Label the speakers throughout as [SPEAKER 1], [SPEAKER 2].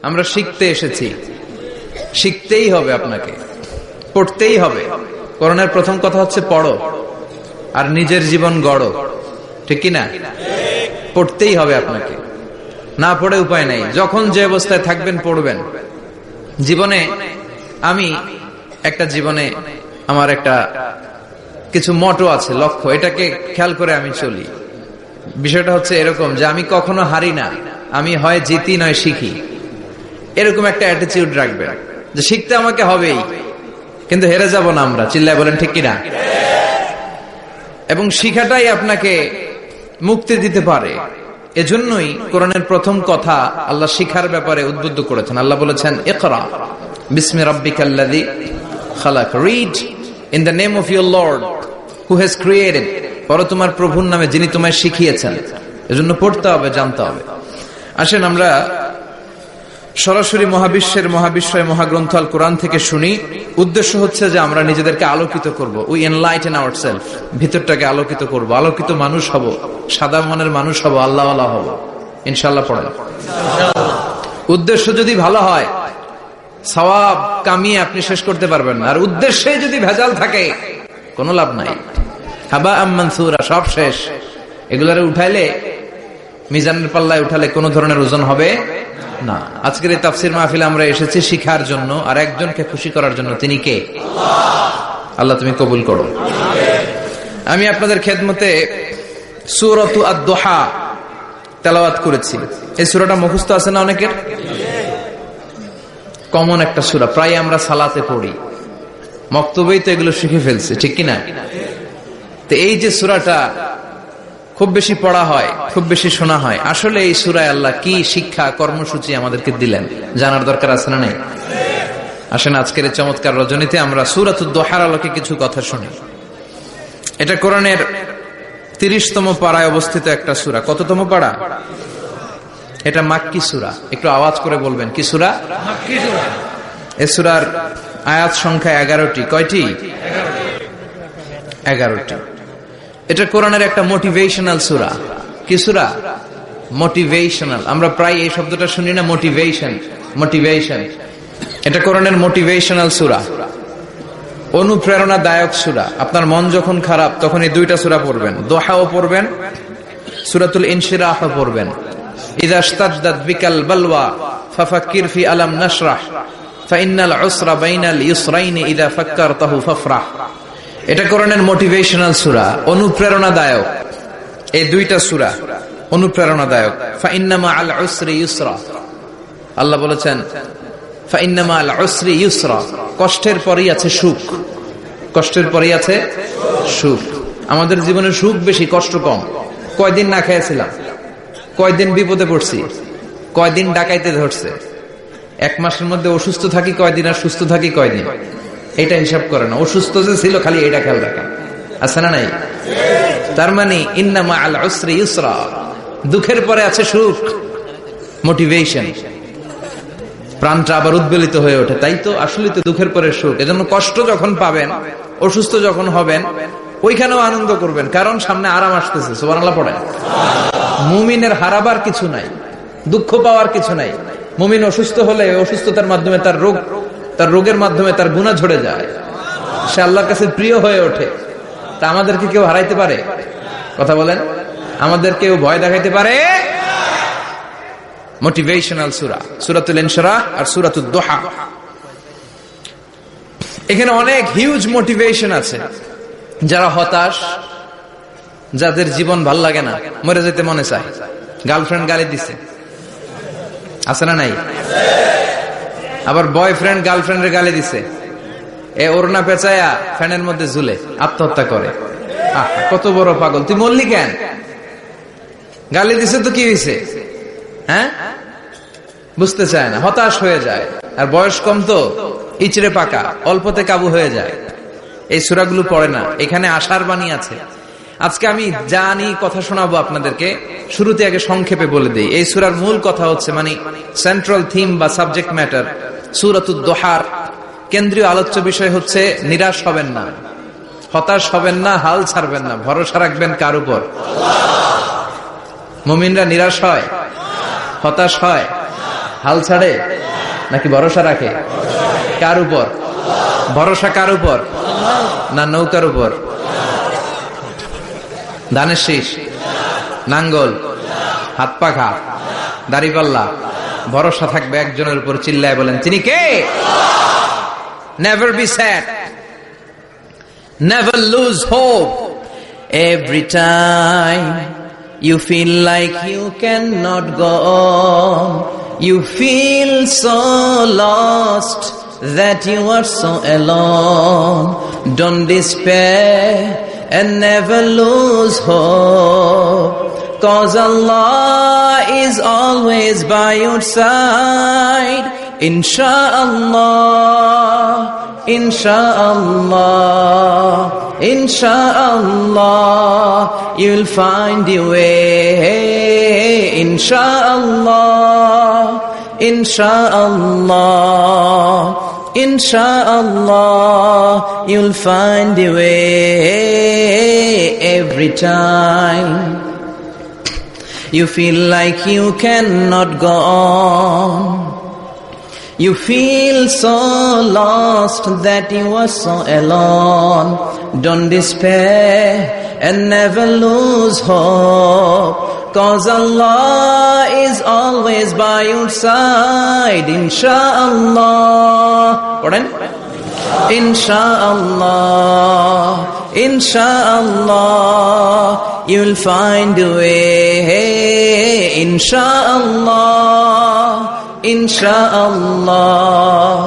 [SPEAKER 1] আমরা শিখতে এসেছি, শিখতেই হবে, আপনাকে পড়তেই হবে। কোরআনের প্রথম কথা হচ্ছে পড়ো আর নিজের জীবন গড়ো, ঠিক কিনা? পড়তেই হবে আপনাকে, না পড়ে উপায় নাই। যখন যে অবস্থায় থাকবেন পড়বেন। জীবনে আমি আমার একটা কিছু মটো আছে, লক্ষ্য, এটাকে খেয়াল করে আমি চলি। বিষয়টা হচ্ছে এরকম যে আমি কখনো হারি না, আমি হয় জিতি নয় শিখি, এরকম একটা অ্যাটিটিউড রাখবেন যে শিখতে আমাকে হবেই, কিন্তু হেরে যাব না আমরা। চিল্লায় বলেন ঠিক কিনা? এবং শিখাটাই আপনাকে মুক্তি দিতে পারে। এজন্যই কোরআনের প্রথম কথা আল্লাহ শিখার ব্যাপারে উদ্বুদ্ধ করেছেন। আল্লাহ বলেছেন, ইকরা বিসমি রাব্বিকাল্লাযী খালাক, read in the name of your lord who has created, পড়ো তোমার প্রভুর নামে যিনি তোমায় শিখিয়েছেন। এজন্য পড়তে হবে, জানতে হবে। আসেন আমরা সরাসরি মহাবিশ্বয় মহাগ্রন্থ আল কোরআন থেকে শুনি। উদ্দেশ্য হচ্ছে যে আমরা নিজেদেরকে আলোকিত করব, উই এনলাইটেন আওয়ারসেলফ, ভিতরটাকে আলোকিত করব, আলোকিত মানুষ হব, সাদা মনের মানুষ হব, আল্লাহওয়ালা হব ইনশাআল্লাহ। পড়েন। উদ্দেশ্য যদি ভালো হয় সওয়াব কামিয়ে আপনি শেষ করতে পারবেন না, আর উদ্দেশ্যে যদি ভেজাল থাকে কোনো লাভ নাই। হাবা মানসুরা, সব শেষ। এগুলারে উঠাইলে, মিজানের পাল্লায় উঠালে কোনো ধরনের ওজন হবে না। আজকের এই তাফসীর মাহফিলে আমরা এসেছি শিখার জন্য আর একজনকে খুশি করার জন্য। তিনি কে? আল্লাহ তুমি কবুল করো। আমি আপনাদের খেদমতে সূরাতু আদ-দুহা তেলাওয়াত করেছি। এই সূরাটা মুখস্থ আছে না অনেকের? কমন একটা সূরা, প্রায় আমরা সালাতে পড়ি, মক্তবেই তো এগুলো শিখে ফেলছি, ঠিক কিনা? তো এই যে সূরাটা খুব বেশি পড়া হয়, খুব বেশি শোনা হয়, আসলে এই সূরায় আল্লাহ কি শিক্ষা কর্মসূচি আমাদেরকে দিলেন জানার দরকার আছে না নাই? আসেন আজকের এই চমৎকার রজনীতে আমরা সূরাতুদ দুহার আলোকে কিছু কথা শুনি। এটা কোরআনের 30তম পারায় অবস্থিত একটা সূরা। কততম পারা? এটা মাক্কি সূরা। একটু আওয়াজ করে বলবেন, কি সূরা? মাক্কি সূরা। এই সূরার আয়াত সংখ্যা 11টি। কয়টি? 11টি। এটা কোরআনের একটা মোটিভেশনাল সূরা। কি সূরা? মোটিভেশনাল। আমরা প্রায় এই শব্দটা শুনি না, মোটিভেশন। এটা কোরআনের মোটিভেশনাল সূরা, অনুপ্রেরণাদায়ক সূরা। আপনার মন যখন খারাপ তখন এই দুইটা সূরা পড়বেন, দোহাও পড়বেন, সূরাতুল ইনশিরাহ পড়বেন। ইযা ইশতাদ্দাত বিকাল বালওয়া ফাফাক্কির ফি আলাম নাশরাহ ফাইন্নাল উসরা বাইনাল ইউসরাইনি ইযা ফাক্কারতাহু ফাফরাহ। এটা কোরআনের মোটিভেশনাল সূরা, অনুপ্রেরণাদায়ক। এই দুইটা সূরা অনুপ্রেরণাদায়ক। ফাইন্নামা আল উসরি ইউসরা, আল্লাহ বলেছেন ফাইন্নামা আল উসরি ইউসরা, কষ্টের পরেই আছে সুখ, কষ্টের পরেই আছে সুখ। আমাদের জীবনে সুখ বেশি, কষ্ট কম। কয়দিন না খেয়েছিলাম, কয়দিন বিপদে পড়ছি, কয়দিন ডাকাইতে ধরছে, এক মাসের মধ্যে অসুস্থ থাকি কয়দিন আর সুস্থ থাকি কয়দিন, এটা হিসাব করে না। অসুস্থ যে ছিল খালি এটা খেয়াল রাখেন, আছে না নাই? তার মানে ইন্নামা আল উসরি ইউসরা, দুঃখের পরে আছে সুখ, মোটিভেশন। প্রাণটা আবার উদ্বেলিত হয়ে ওঠে, তাই তো আসলে তো দুঃখের পরে সুখ। এজন্য কষ্ট যখন পাবেন, অসুস্থ যখন হবেন, ওইখানেও আনন্দ করবেন, কারণ সামনে আরাম আসতেছে। সুবহানাল্লাহ পড়েন। মুমিনের হারাবার কিছু নাই, দুঃখ পাওয়ার কিছু নাই। মুমিন অসুস্থ হলে অসুস্থতার মাধ্যমে তার রোগের মাধ্যমে তার গুনাহ ঝরে যায়, সে আল্লাহর কাছে প্রিয় হয়ে ওঠে। তা আমাদেরকে কেউ হারাইতে পারে? কথা বলেন, আমাদের কেউ ভয় দেখাইতে পারে? মোটিভেশনাল সূরা, সূরাতুল ইনশিরাহ আর সূরাতুদ দুহা। এখানে অনেক হিউজ মোটিভেশন আছে। যারা হতাশ, যাদের জীবন ভাল লাগে না, মরে যেতে মনে চায়, গার্লফ্রেন্ড গালি দিছে, আছে না নাই? আবার বয়ফ্রেন্ড গার্লফ্রেন্ডের গালি দিছে, এ ওড়না পেঁচায়া ফ্যানের মধ্যে ঝুলে আত্মহত্যা করে। কত বড় পাগল, তুই মরলি কেন? গালি দিছে তো কি হয়েছে? হ্যাঁ, বুঝতে চায় না, হতাশ হয়ে যায়। আর বয়স কম তো ইচড়ে পাকা, অল্পতে কাবু হয়ে যায়। এই সূরাগুলো পড়ে না। এখানে আশার বাণী আছে। আজকে আমি জানি কথা শোনাবো আপনাদেরকে, শুরুতে আগে সংক্ষেপে বলে দেই। এই সূরার মূল কথা হচ্ছে, মানে সেন্ট্রাল থিম বা সাবজেক্ট ম্যাটার সূরাতুদ দুহার কেন্দ্রীয় আলোচ্য বিষয় হচ্ছে নিরাশ হবেন না, হতাশ হবেন না, হাল ছাড়বেন না, ভরসা রাখবেন কার উপর? মুমিনরা নিরাশ হয়, হতাশ হয়, হাল ছাড়ে নাকি ভরসা রাখে? কার উপর ভরসা? কার উপর? না নৌকার উপর? ধানের শীষ, নাঙ্গল, হাত পাখা, দাড়িপাল্লা, ভরসা থাকবে একজনের উপর। চিল্লায় বলেন তিনি কে? Never be sad, never lose hope. Every time you feel like you cannot go on, you feel so lost that you are so alone. Don't despair and never lose hope, 'cause Allah is always by your side. Insha'Allah, Insha'Allah, Insha'Allah, you'll find your way. Insha'Allah, Insha'Allah, Insha'Allah, you'll find your way. Every time you feel like you cannot go on, you feel so lost that you are so alone. Don't despair and never lose hope, 'cause Allah is always by your side. Insha'Allah, Insha'Allah, Insha'Allah, you'll find a way. Insha'Allah, Insha'Allah,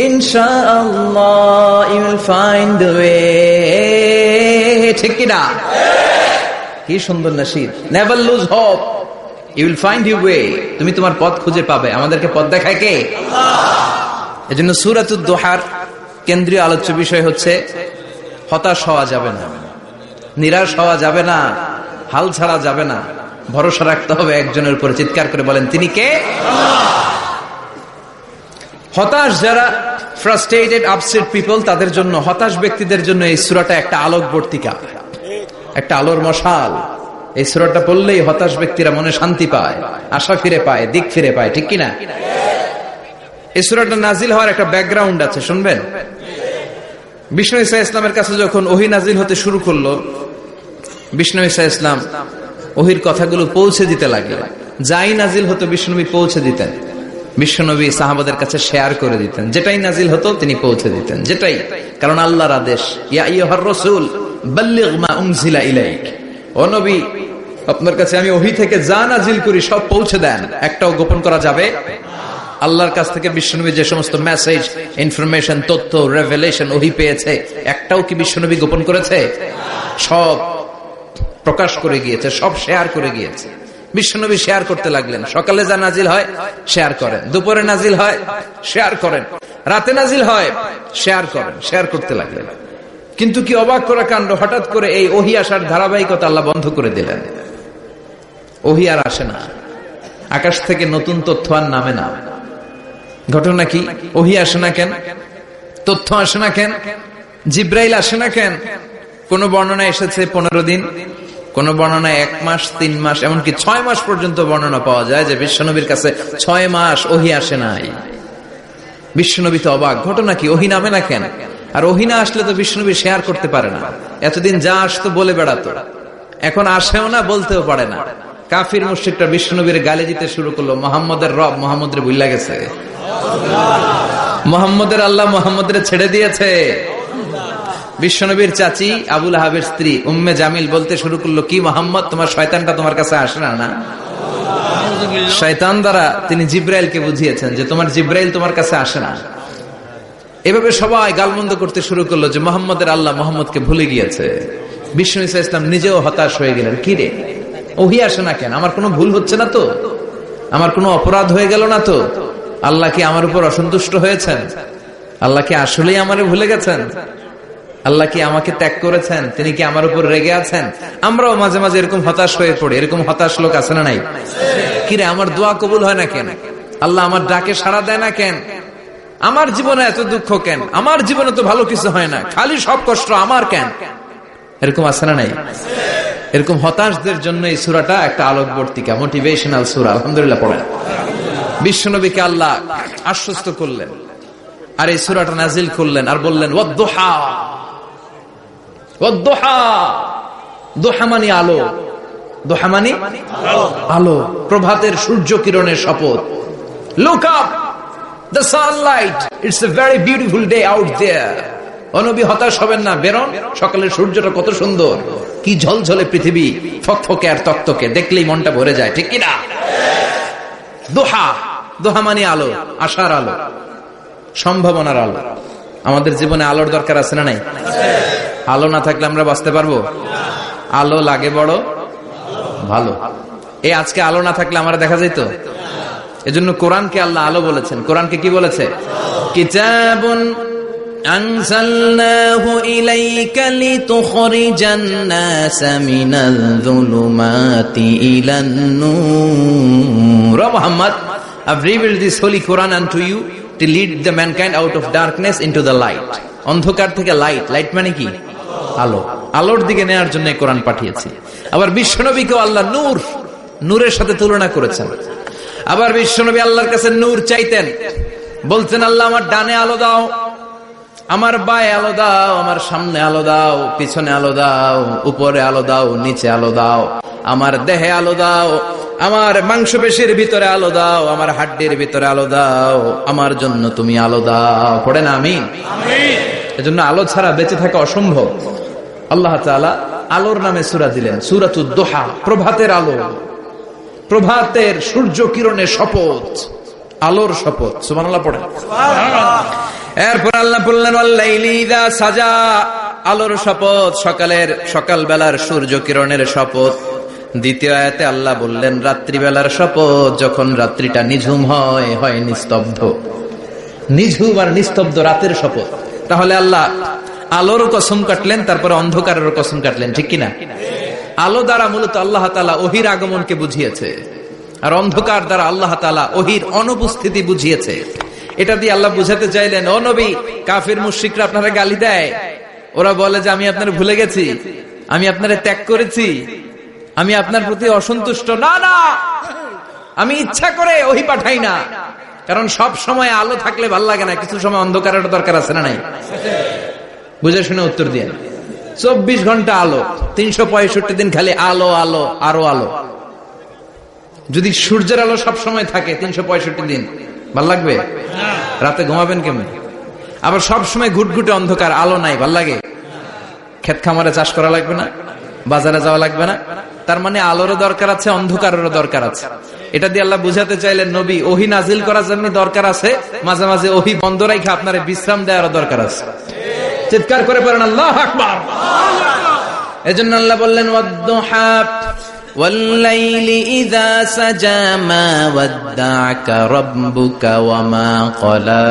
[SPEAKER 1] Insha'Allah, you'll find a way. ঠিক কি না? কি সুন্দর নসিব। Never lose hope, you will find your way. তুমি তোমার পথ খুঁজে পাবে। আমাদেরকে পথ দেখায় কে? আল্লাহ। এজন্য সূরাতুদ দুহার কেন্দ্রীয় আলোচ্য বিষয় হচ্ছে হতাশ হওয়া যাবে না, নিরাশ হওয়া যাবে না, হাল ছাড়া যাবে না, ভরসা রাখতে হবে একজনের উপর। চিৎকার করে বলেন তিনি কে? হতাশ যারা, ফ্রাস্ট্রেটেড আপসেট পিপল, তাদের জন্য, হতাশ ব্যক্তিদের জন্য এই সূরাটা একটা আলোকবর্তিকা, একটা আলোর মশাল। এই সূরাটা পড়লেই হতাশ ব্যক্তিরা মনে শান্তি পায়, আশা ফিরে পায়, দিক ফিরে পায়। ঠিক কিনা? এই সূরাটা নাজিল হওয়ার একটা ব্যাকগ্রাউন্ড আছে, শুনবেন। বিষ্ণু ঈসা ইসলামের কাছে যখন ওহী নাজিল হতে শুরু করলো, বিষ্ণু ঈসা ইসলাম ওহীর কথাগুলো পৌঁছে দিতে লাগলেন। যাই নাজিল হতো বিষ্ণুনবী পৌঁছে দিতেন। বিশ্বনবী সাহাবাদের কাছে শেয়ার করে দিতেন, যেটাই নাজিল হতো তিনি পৌঁছে দিতেন, যেটাই। কারণ আল্লাহর আদেশ, ইয়া আইয়ুহার রাসূল বাল্লিগ মা উনজিলা ইলাইক, ও নবী আপনার কাছে আমি ওহী থেকে যা নাজিল করি সব পৌঁছে দেন, একটাও গোপন করা যাবে। আল্লাহর কাছ থেকে বিশ্বনবী যে সমস্ত মেসেজ, ইনফরমেশন, তথ্য, রেভেলেশন ওহী পেয়েছে, একটাও কি বিশ্বনবী গোপন করেছে? সব প্রকাশ করে গিয়েছে, সব শেয়ার করে গিয়েছে। বিশ্বনবী শেয়ার করতে লাগলেন। সকালে যা নাজিল হয় শেয়ার করেন, দুপুরে নাজিল হয় শেয়ার করেন, রাতে নাজিল হয় শেয়ার করেন, শেয়ার করতে লাগলেন। কিন্তু কি অবাক করা কাণ্ড, হঠাৎ করে এই ওহী আসার ধারাবাহিকতা আল্লাহ বন্ধ করে দিলেন। ওহী আর আসে না, আকাশ থেকে নতুন তথ্য আর নামে না। ঘটনা কি? ওহী আসে না কেন? তথ্য আসে না কেন? জিব্রাইল আসে না কেন? কোন বর্ণনা এসেছে 15 দিন, কোন বর্ণনায় 1 মাস, 3 মাস, এমনকি 6 মাস পর্যন্ত বর্ণনা পাওয়া যায় যে বিশ্বনবীর কাছে 6 মাস ওহী আসে নাই। বিশ্বনবী তো অবাক, ঘটনা কি? ওহী নামে না কেন? আর ওহী না আসলে তো বিশ্বনবী শেয়ার করতে পারে না। এতদিন যা আসতো বলে বেড়াতো, এখন আসেও না, বলতেও পারে না। কাফির মুশরিকরা বিশ্বনবীর গালি দিতে শুরু করলো, মুহাম্মদের রব মুহাম্মদের ভুইলা গেছে, মুহাম্মদের আল্লাহ মুহাম্মদের ছেড়ে দিয়েছে। বিশ্বনবীর চাচি আবু লাহাবের স্ত্রী উম্মে জামিল বলতে শুরু করলো, কি মুহাম্মদ, তোমার শয়তানটা তোমার কাছে আসে না? না, শয়তান দ্বারা তিনি জিব্রাইলকে বুঝিয়েছেন যে তোমার জিব্রাইল তোমার কাছে আসে না। এভাবে সবাই গালমন্দ করতে শুরু করলো যে মুহাম্মদের আল্লাহ মুহাম্মদকে ভুলে গিয়েছে। বিষ্ণু ঈসা ইসলাম নিজেও হতাশ হয়ে গেলেন। কি রে, ওহী আসে না কেন? আমার কোনো ভুল হচ্ছে না তো? আমার কোনো অপরাধ হয়ে গেল না তো? আল্লাহ কি আমার উপর অসন্তুষ্ট হয়েছেন? আল্লাহ কি আসলেই আমারে ভুলে গেছেন? আল্লাহ কি আমাকে ত্যাগ করেছেন? তিনি কি আমার উপর রেগে আছেন? আমরাও মাঝে মাঝে এরকম হতাশ হয়ে পড়ি। এরকম হতাশ লোক আছে না নাই? কিরে, আমার দোয়া কবুল হয় না কেন? আল্লাহ আমার ডাকে সাড়া দেয় না কেন? আমার জীবনে এত দুঃখ কেন? আমার জীবনে তো ভালো কিছু হয় না, খালি সব কষ্ট আমার কেন? এরকম আছে না নাই? এরকম হতাশদের জন্য এই সূরাটা একটা আলোকবর্তিকা, মোটিভেশনাল সূরা। আলহামদুলিল্লাহ পড়েন। বিশ্বনবীকে আল্লাহ আশ্বস্ত করলেন, আর এই সূরাটা নাজিল করলেন, আর বললেন ওয়াদ-দুহা। ওয়াদ-দুহা, দুহা মানে আলো, দুহা মানে আলো, প্রভাতের সূর্য কিরণের শপথ। Look up, the sunlight, it's a very beautiful day out there. ও নবী, হতাশ হবেন না, বেরোন, সকালের সূর্যটা কত সুন্দর, কি ঝলঝলে পৃথিবী, ফকফকে আর তকতকে, দেখলেই মনটা ভরে যায়, ঠিক কি না? দুহা, দুহা মানে আলো, আশার আলো, সম্ভাবনার আলো। আমাদের জীবনে আলোর দরকার আছে না নাই? আলো না থাকলে আমরা বাঁচতে পারবো? আলো লাগে বড় ভালো। এই আজকে আলো না থাকলে আমরা দেখা যেত। এজন্য কোরআনকে আল্লাহ আলো বলেছেন। কোরআনকে কি বলেছে? কিতাবুন আনজালনাহু ইলাইকা লিতুখরিজান নাসা মিনাল যুলুমাতি ইলান নূর। Muhammad, I've revealed this holy Quran unto you to lead the mankind out of darkness into the light. অন্ধকার থেকে লাইট, লাইট মানে কি? আলো, আলোর দিকে নেয়ার জন্য কোরআন পাঠিয়েছি। আবার বিশ্বনবীকেও আল্লাহ নূর, নূরের সাথে তুলনা করেছেন। আবার বিশ্বনবী আল্লাহর কাছে নূর চাইতেন, বলতেন আল্লাহ আমার ডানে আলো দাও, আমার বায়ে আলো দাও, আমার সামনে আলো দাও, পিছনে আলো দাও, উপরে আলো দাও, নিচে আলো দাও, আমার দেহে আলো দাও, আমার মাংসপেশির ভিতরে আলো দাও, আমার হাড্ডির ভিতরে আলো দাও, আমার জন্য তুমি আলো দাও। পড়েন আমিন। এজন্য আলো ছাড়া বেঁচে থাকা অসম্ভব। আল্লাহ তাআলা আলোর নামে সূরা দিলেন, সূরাতুদ দুহা, প্রভাতের আলো, প্রভাতের সূর্য কিরণের শপথ, আলোর শপথ। সুবহানাল্লাহ পড়েন। এরপর আল্লাহ বললেন ওয়াল-লাইলি ইযা সাজা, আলোর শপথ, সকালবেলার সূর্য কিরণের শপথ। দ্বিতীয় আয়াতে আল্লাহ বললেন রাত্রিবেলার শপথ, যখন রাত্রিটা নিঝুম হয় নিস্তব্ধ, নিঝুম আর নিস্তব্ধ রাতের শপথ। তাহলে আল্লাহ আলোর কসম কাটলেন, তারপরে অন্ধকারের কসম কাটলেন, ঠিক কিনা? আলো দ্বারা মূলত আল্লাহ তাআলা ওহীর আগমনকে বুঝিয়েছে, আর অন্ধকার দ্বারা আল্লাহ তাআলা ওহীর অনুপস্থিতি বুঝিয়েছে। এটা দিয়ে আল্লাহ বুঝাতে চাইলেন, ও নবী, কাফির মুশরিকরা আপনারা গালি দেয়, ওরা বলে যে আমি আপনার ভুলে গেছি, আমি আপনারে ত্যাগ করেছি, আমি আপনার প্রতি অসন্তুষ্ট। না না, আমি ইচ্ছা করে ওহী পাঠাই না, কারণ সব সময় আলো থাকলে ভাল লাগে না, কিছু সময় অন্ধকারের দরকার আছে না নাই? বুঝে শুনে উত্তর দিয়ে। 24 ঘন্টা আলো, 365 দিন খালি আলো আলো আরো আলো। যদি সূর্যের আলো সব সময় থাকে 365 দিন, ভাল লাগবে? রাতে ঘুমাবেন কেমন? আবার সব সময় ঘুটঘুটে অন্ধকার, আলো নাই, ভাল লাগে? ক্ষেত খামারে চাষ করা লাগবে না, বাজারে যাওয়া লাগবে না। তার মানে আলোরও দরকার আছে, অন্ধকারেরও দরকার আছে। এটা দিয়ে আল্লাহ বুঝাতে চাইলেন, নবী, ওহী নাজিল করার জন্য দরকার আছে, মাঝে মাঝে ওহী বন্ধ রাখা আপনার বিশ্রাম দেওয়ারও দরকার আছে। চিৎকার করে পড়েন আল্লাহু আকবার। এজন্য আল্লাহ বললেন ওয়াদ-দুহা ওয়াল-লাইলি ইযা সাজা মা ওয়াদ্দা'আকা রাব্বুকা ওয়া মা ক্বালা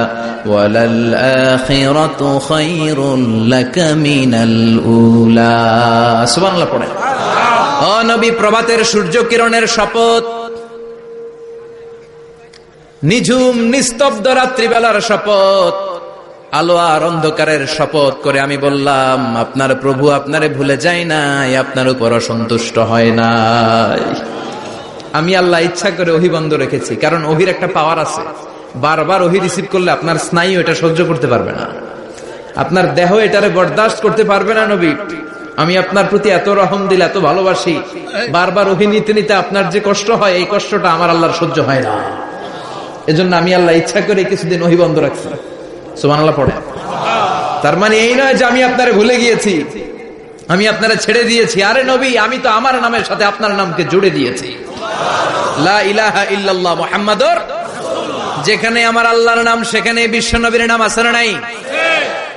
[SPEAKER 1] ওয়ালাল আখিরাতু খায়রুল লাকা মিনাল উলা। সুবহানাল্লাহ পড়েন। ও নবী, প্রভাতের সূর্য কিরণের শপথ, নিঝুম নিস্তব্ধ রাত্রিবেলার শপথ, আলো আর অন্ধকারের শপথ করে আমি বললাম, আপনার প্রভু আপনারে ভুলে যায় নাই, আপনার উপর অসন্তুষ্ট হয় নাই। আমি আল্লাহ ইচ্ছা করে ওহী বন্ধ রেখেছি, কারণ ওহীর একটা পাওয়ার আছে। বারবার ওহী রিসিভ করলে আপনার স্নায়ু এটা সহ্য করতে পারবে না, আপনার দেহ এটারে বরদাস্ত করতে পারবে না। নবী, আমি আপনার প্রতি এত রহম দিল, এত ভালোবাসি, বারবার ওহী নিতে নিতে আপনার যে কষ্ট হয়, এই কষ্টটা আমার আল্লাহর সহ্য হয় না। এজন্য আমি আল্লাহ ইচ্ছা করে কিছুদিন ওহী বন্ধ রাখছি। সুবহানাল্লাহ পড়ে। তার মানে এই নয় যে আমি আপনারে ভুলে গিয়েছি, আমি আপনারে ছেড়ে দিয়েছি। আরে নবী, আমি তো আমার নামের সাথে আপনার নামকে জুড়ে দিয়েছি। লা ইলাহা ইল্লাল্লাহ মুহাম্মাদুর রাসূলুল্লাহ। যেখানে আমার আল্লাহর নাম, সেখানে বিশ্ব নবীর নাম আছে না নাই?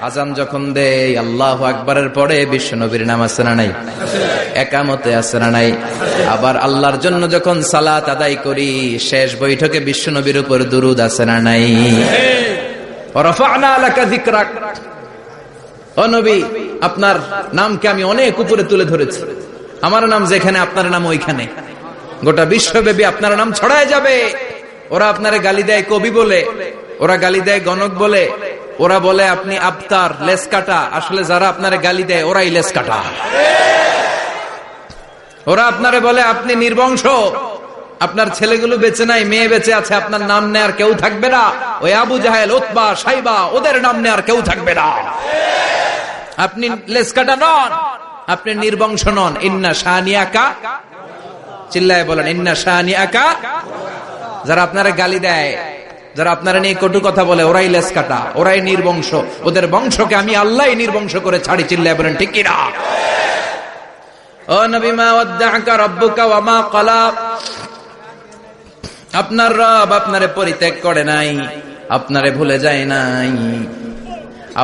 [SPEAKER 1] আজান যখন দেই আল্লাহু আকবারের পরে বিশ্ব নবীর নাম আছে না নাই? একামতে আছে না নাই? আবার আল্লাহর জন্য যখন সালাত আদায় করি, শেষ বৈঠকে বিশ্ব নবীর উপর দুরূদ আছে না নাই? রাফা'না লাকা যিকরাক। ও নবী, আপনার নামকে আমি অনেক উপরে তুলে ধরেছি। আমার নাম যেখানে, আপনার নাম ওইখানে। গোটা বিশ্বব্যাপী আপনার নাম ছড়ায় যাবে। ওরা আপনারে গালি দেয় কবি বলে, ওরা গালি দেয় গণক বলে, ওরা বলে আপনি আবতার, লেস কাটা। আসলে যারা আপনারে গালি দেয় ওরাই লেস কাটা। ওরা আপনারে বলে আপনি নির্বংশ, আপনার ছেলেগুলো বেঁচে নাই, মেয়ে বেঁচে আছে, আপনার নাম নেয়ার কেউ থাকবে না। ওই আবু জাহেল, উতবা, সাইবা, ওদের নাম নেয়ার কেউ থাকবে না। আপনি লেসকাটা নন, আপনি নির্বংশ নন। ইন্না শানিয়াকা, চিল্লায় বলেন ইন্না শানিয়াকা। যারা আপনারা গালি দেয়, যারা আপনারা নিয়ে কটু কথা বলে, ওরাই লেসকাটা, ওরাই নির্বংশ। ওদের বংশকে আমি আল্লাহ নির্বংশ করে ছাড়ি। চিল্লায় বলেন ঠিক কিনা? ও নবী, মা ওয়াদ্দাআকা রাব্বুকা ওয়া মা ক্বালা। আপনার রব আপনারে পরিত্যাগ করে নাই, আপনারে ভুলে যায় নাই,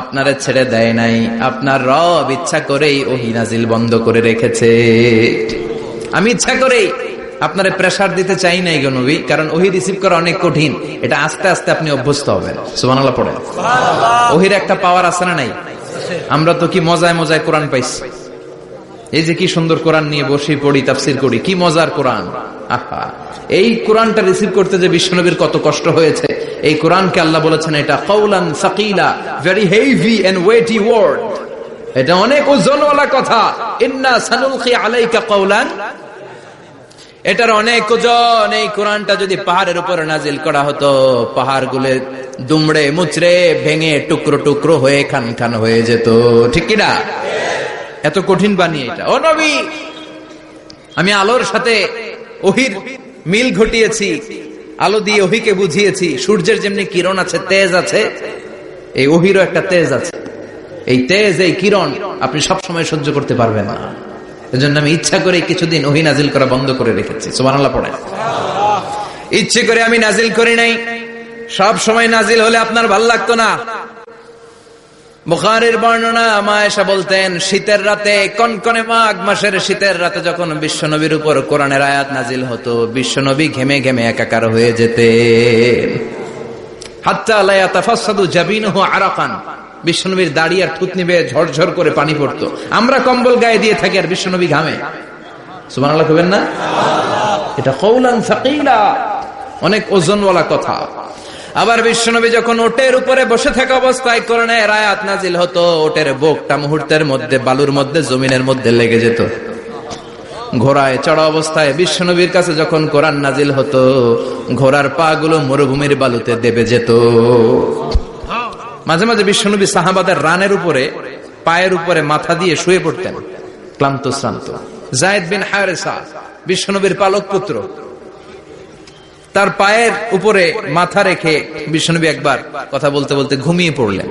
[SPEAKER 1] আপনারে ছেড়ে দেয় নাই। আপনার রব ইচ্ছা করেই ওহী নাজিল বন্ধ করে রেখেছে। আমি ইচ্ছা করেই আপনারে প্রেসার দিতে চাই নাই গো নবী, কারণ ওহী রিসিভ করা অনেক কঠিন। এটা আস্তে আস্তে আপনি অভ্যস্ত হবেন। সুবহানাল্লাহ পড়েন। ওহীর একটা পাওয়ার আছে না নাই? আমরা তো কি মজায় মজায় কোরআন পাইছি। এই যে কি সুন্দর কোরআন নিয়ে বসে পড়ি, তাফসীর করি, কি মজার কোরআন। আহা, এই কোরআনটা রিসিভ করতে যে বিশ্বনবীর কত কষ্ট হয়েছে। এই কোরআনকে আল্লাহ বলেছেন এটা কাউলান সাকিলা, very heavy and weighty word. এটা অনেক ওজনওয়ালা কথা। ইন্না সানুলকি আলাইকা কাউলান, এটার অনেক ওজন। এই কোরআনটা যদি পাহাড়ের উপরে নাজিল করা হতো, পাহাড়গুলো দুমড়ে মুচড়ে ভেঙে টুকরো টুকরো হয়ে খান খান হয়ে যেত। ঠিক কিনা? এত কঠিন বানিয়ে এটা। ও নবী, আমি আলোর সাথে ওহীর মিল ঘটিয়েছি, আলো দিয়ে ওহীকে বুঝিয়েছি। সূর্যের যেমনি কিরণ আছে, তেজ আছে, এই ওহীরও একটা তেজ আছে। এই তেজ, এই কিরণ আপনি সব সময় সহ্য করতে পারবেন না। এজন্য আমি ইচ্ছা করে কিছুদিন ওহী নাজিল করা বন্ধ করে রেখেছি। সুবহানাল্লাহ পড়েন। ইচ্ছে করে আমি নাজিল করি নাই। সব সময় নাজিল হলে আপনার ভাল লাগতো না। বুখারীর বর্ণনা, মা আয়েশা বলতেন, শীতের রাতে, কনকনে মাঘ মাসের শীতের রাতে যখন বিশ্বনবীর উপর কোরআনের আয়াত নাজিল হতো, বিশ্বনবী ঘেমে ঘেমে একাকার হয়ে যেতেন। হাত্তা লা ইয়াতাফাসসাদু জাবিনুহু আরাকান, বিশ্বনবীর দাড়ি আর থুতনি বেয়ে ঝরঝর করে পানি পড়তো। আমরা কম্বল গায়ে দিয়ে থাকি আর বিশ্বনবী ঘামে। সুবহানাল্লাহ কইবেন না? এটা কাউলান সাকিলা, অনেক ওজনওয়ালা কথা। আবার বিশ্বনবী যখন ওটের উপরে বসে থাকা অবস্থায় কোরআনের আয়াত নাজিল হতো, ওটের বুকটা মুহূর্তের মধ্যে বালুর মধ্যে, জমিনের মধ্যে লেগে যেত। ঘোড়ায় চড়া অবস্থায় বিশ্বনবীর কাছে যখন কোরআন নাজিল হতো, ঘোড়ার পা গুলো মরুভূমির বালুতে দেবে যেত। মাঝে মাঝে বিশ্বনবী সাহাবাদের রানের উপরে, পায়ের উপরে মাথা দিয়ে শুয়ে পড়তেন, ক্লান্ত শ্রান্ত। যায়েদ বিন হারেসা, বিশ্বনবীর পালক পুত্র, তার পায়ের উপরে মাথা রেখে বিশ্বনবী একবার কথা বলতে বলতে ঘুমিয়ে পড়লেন।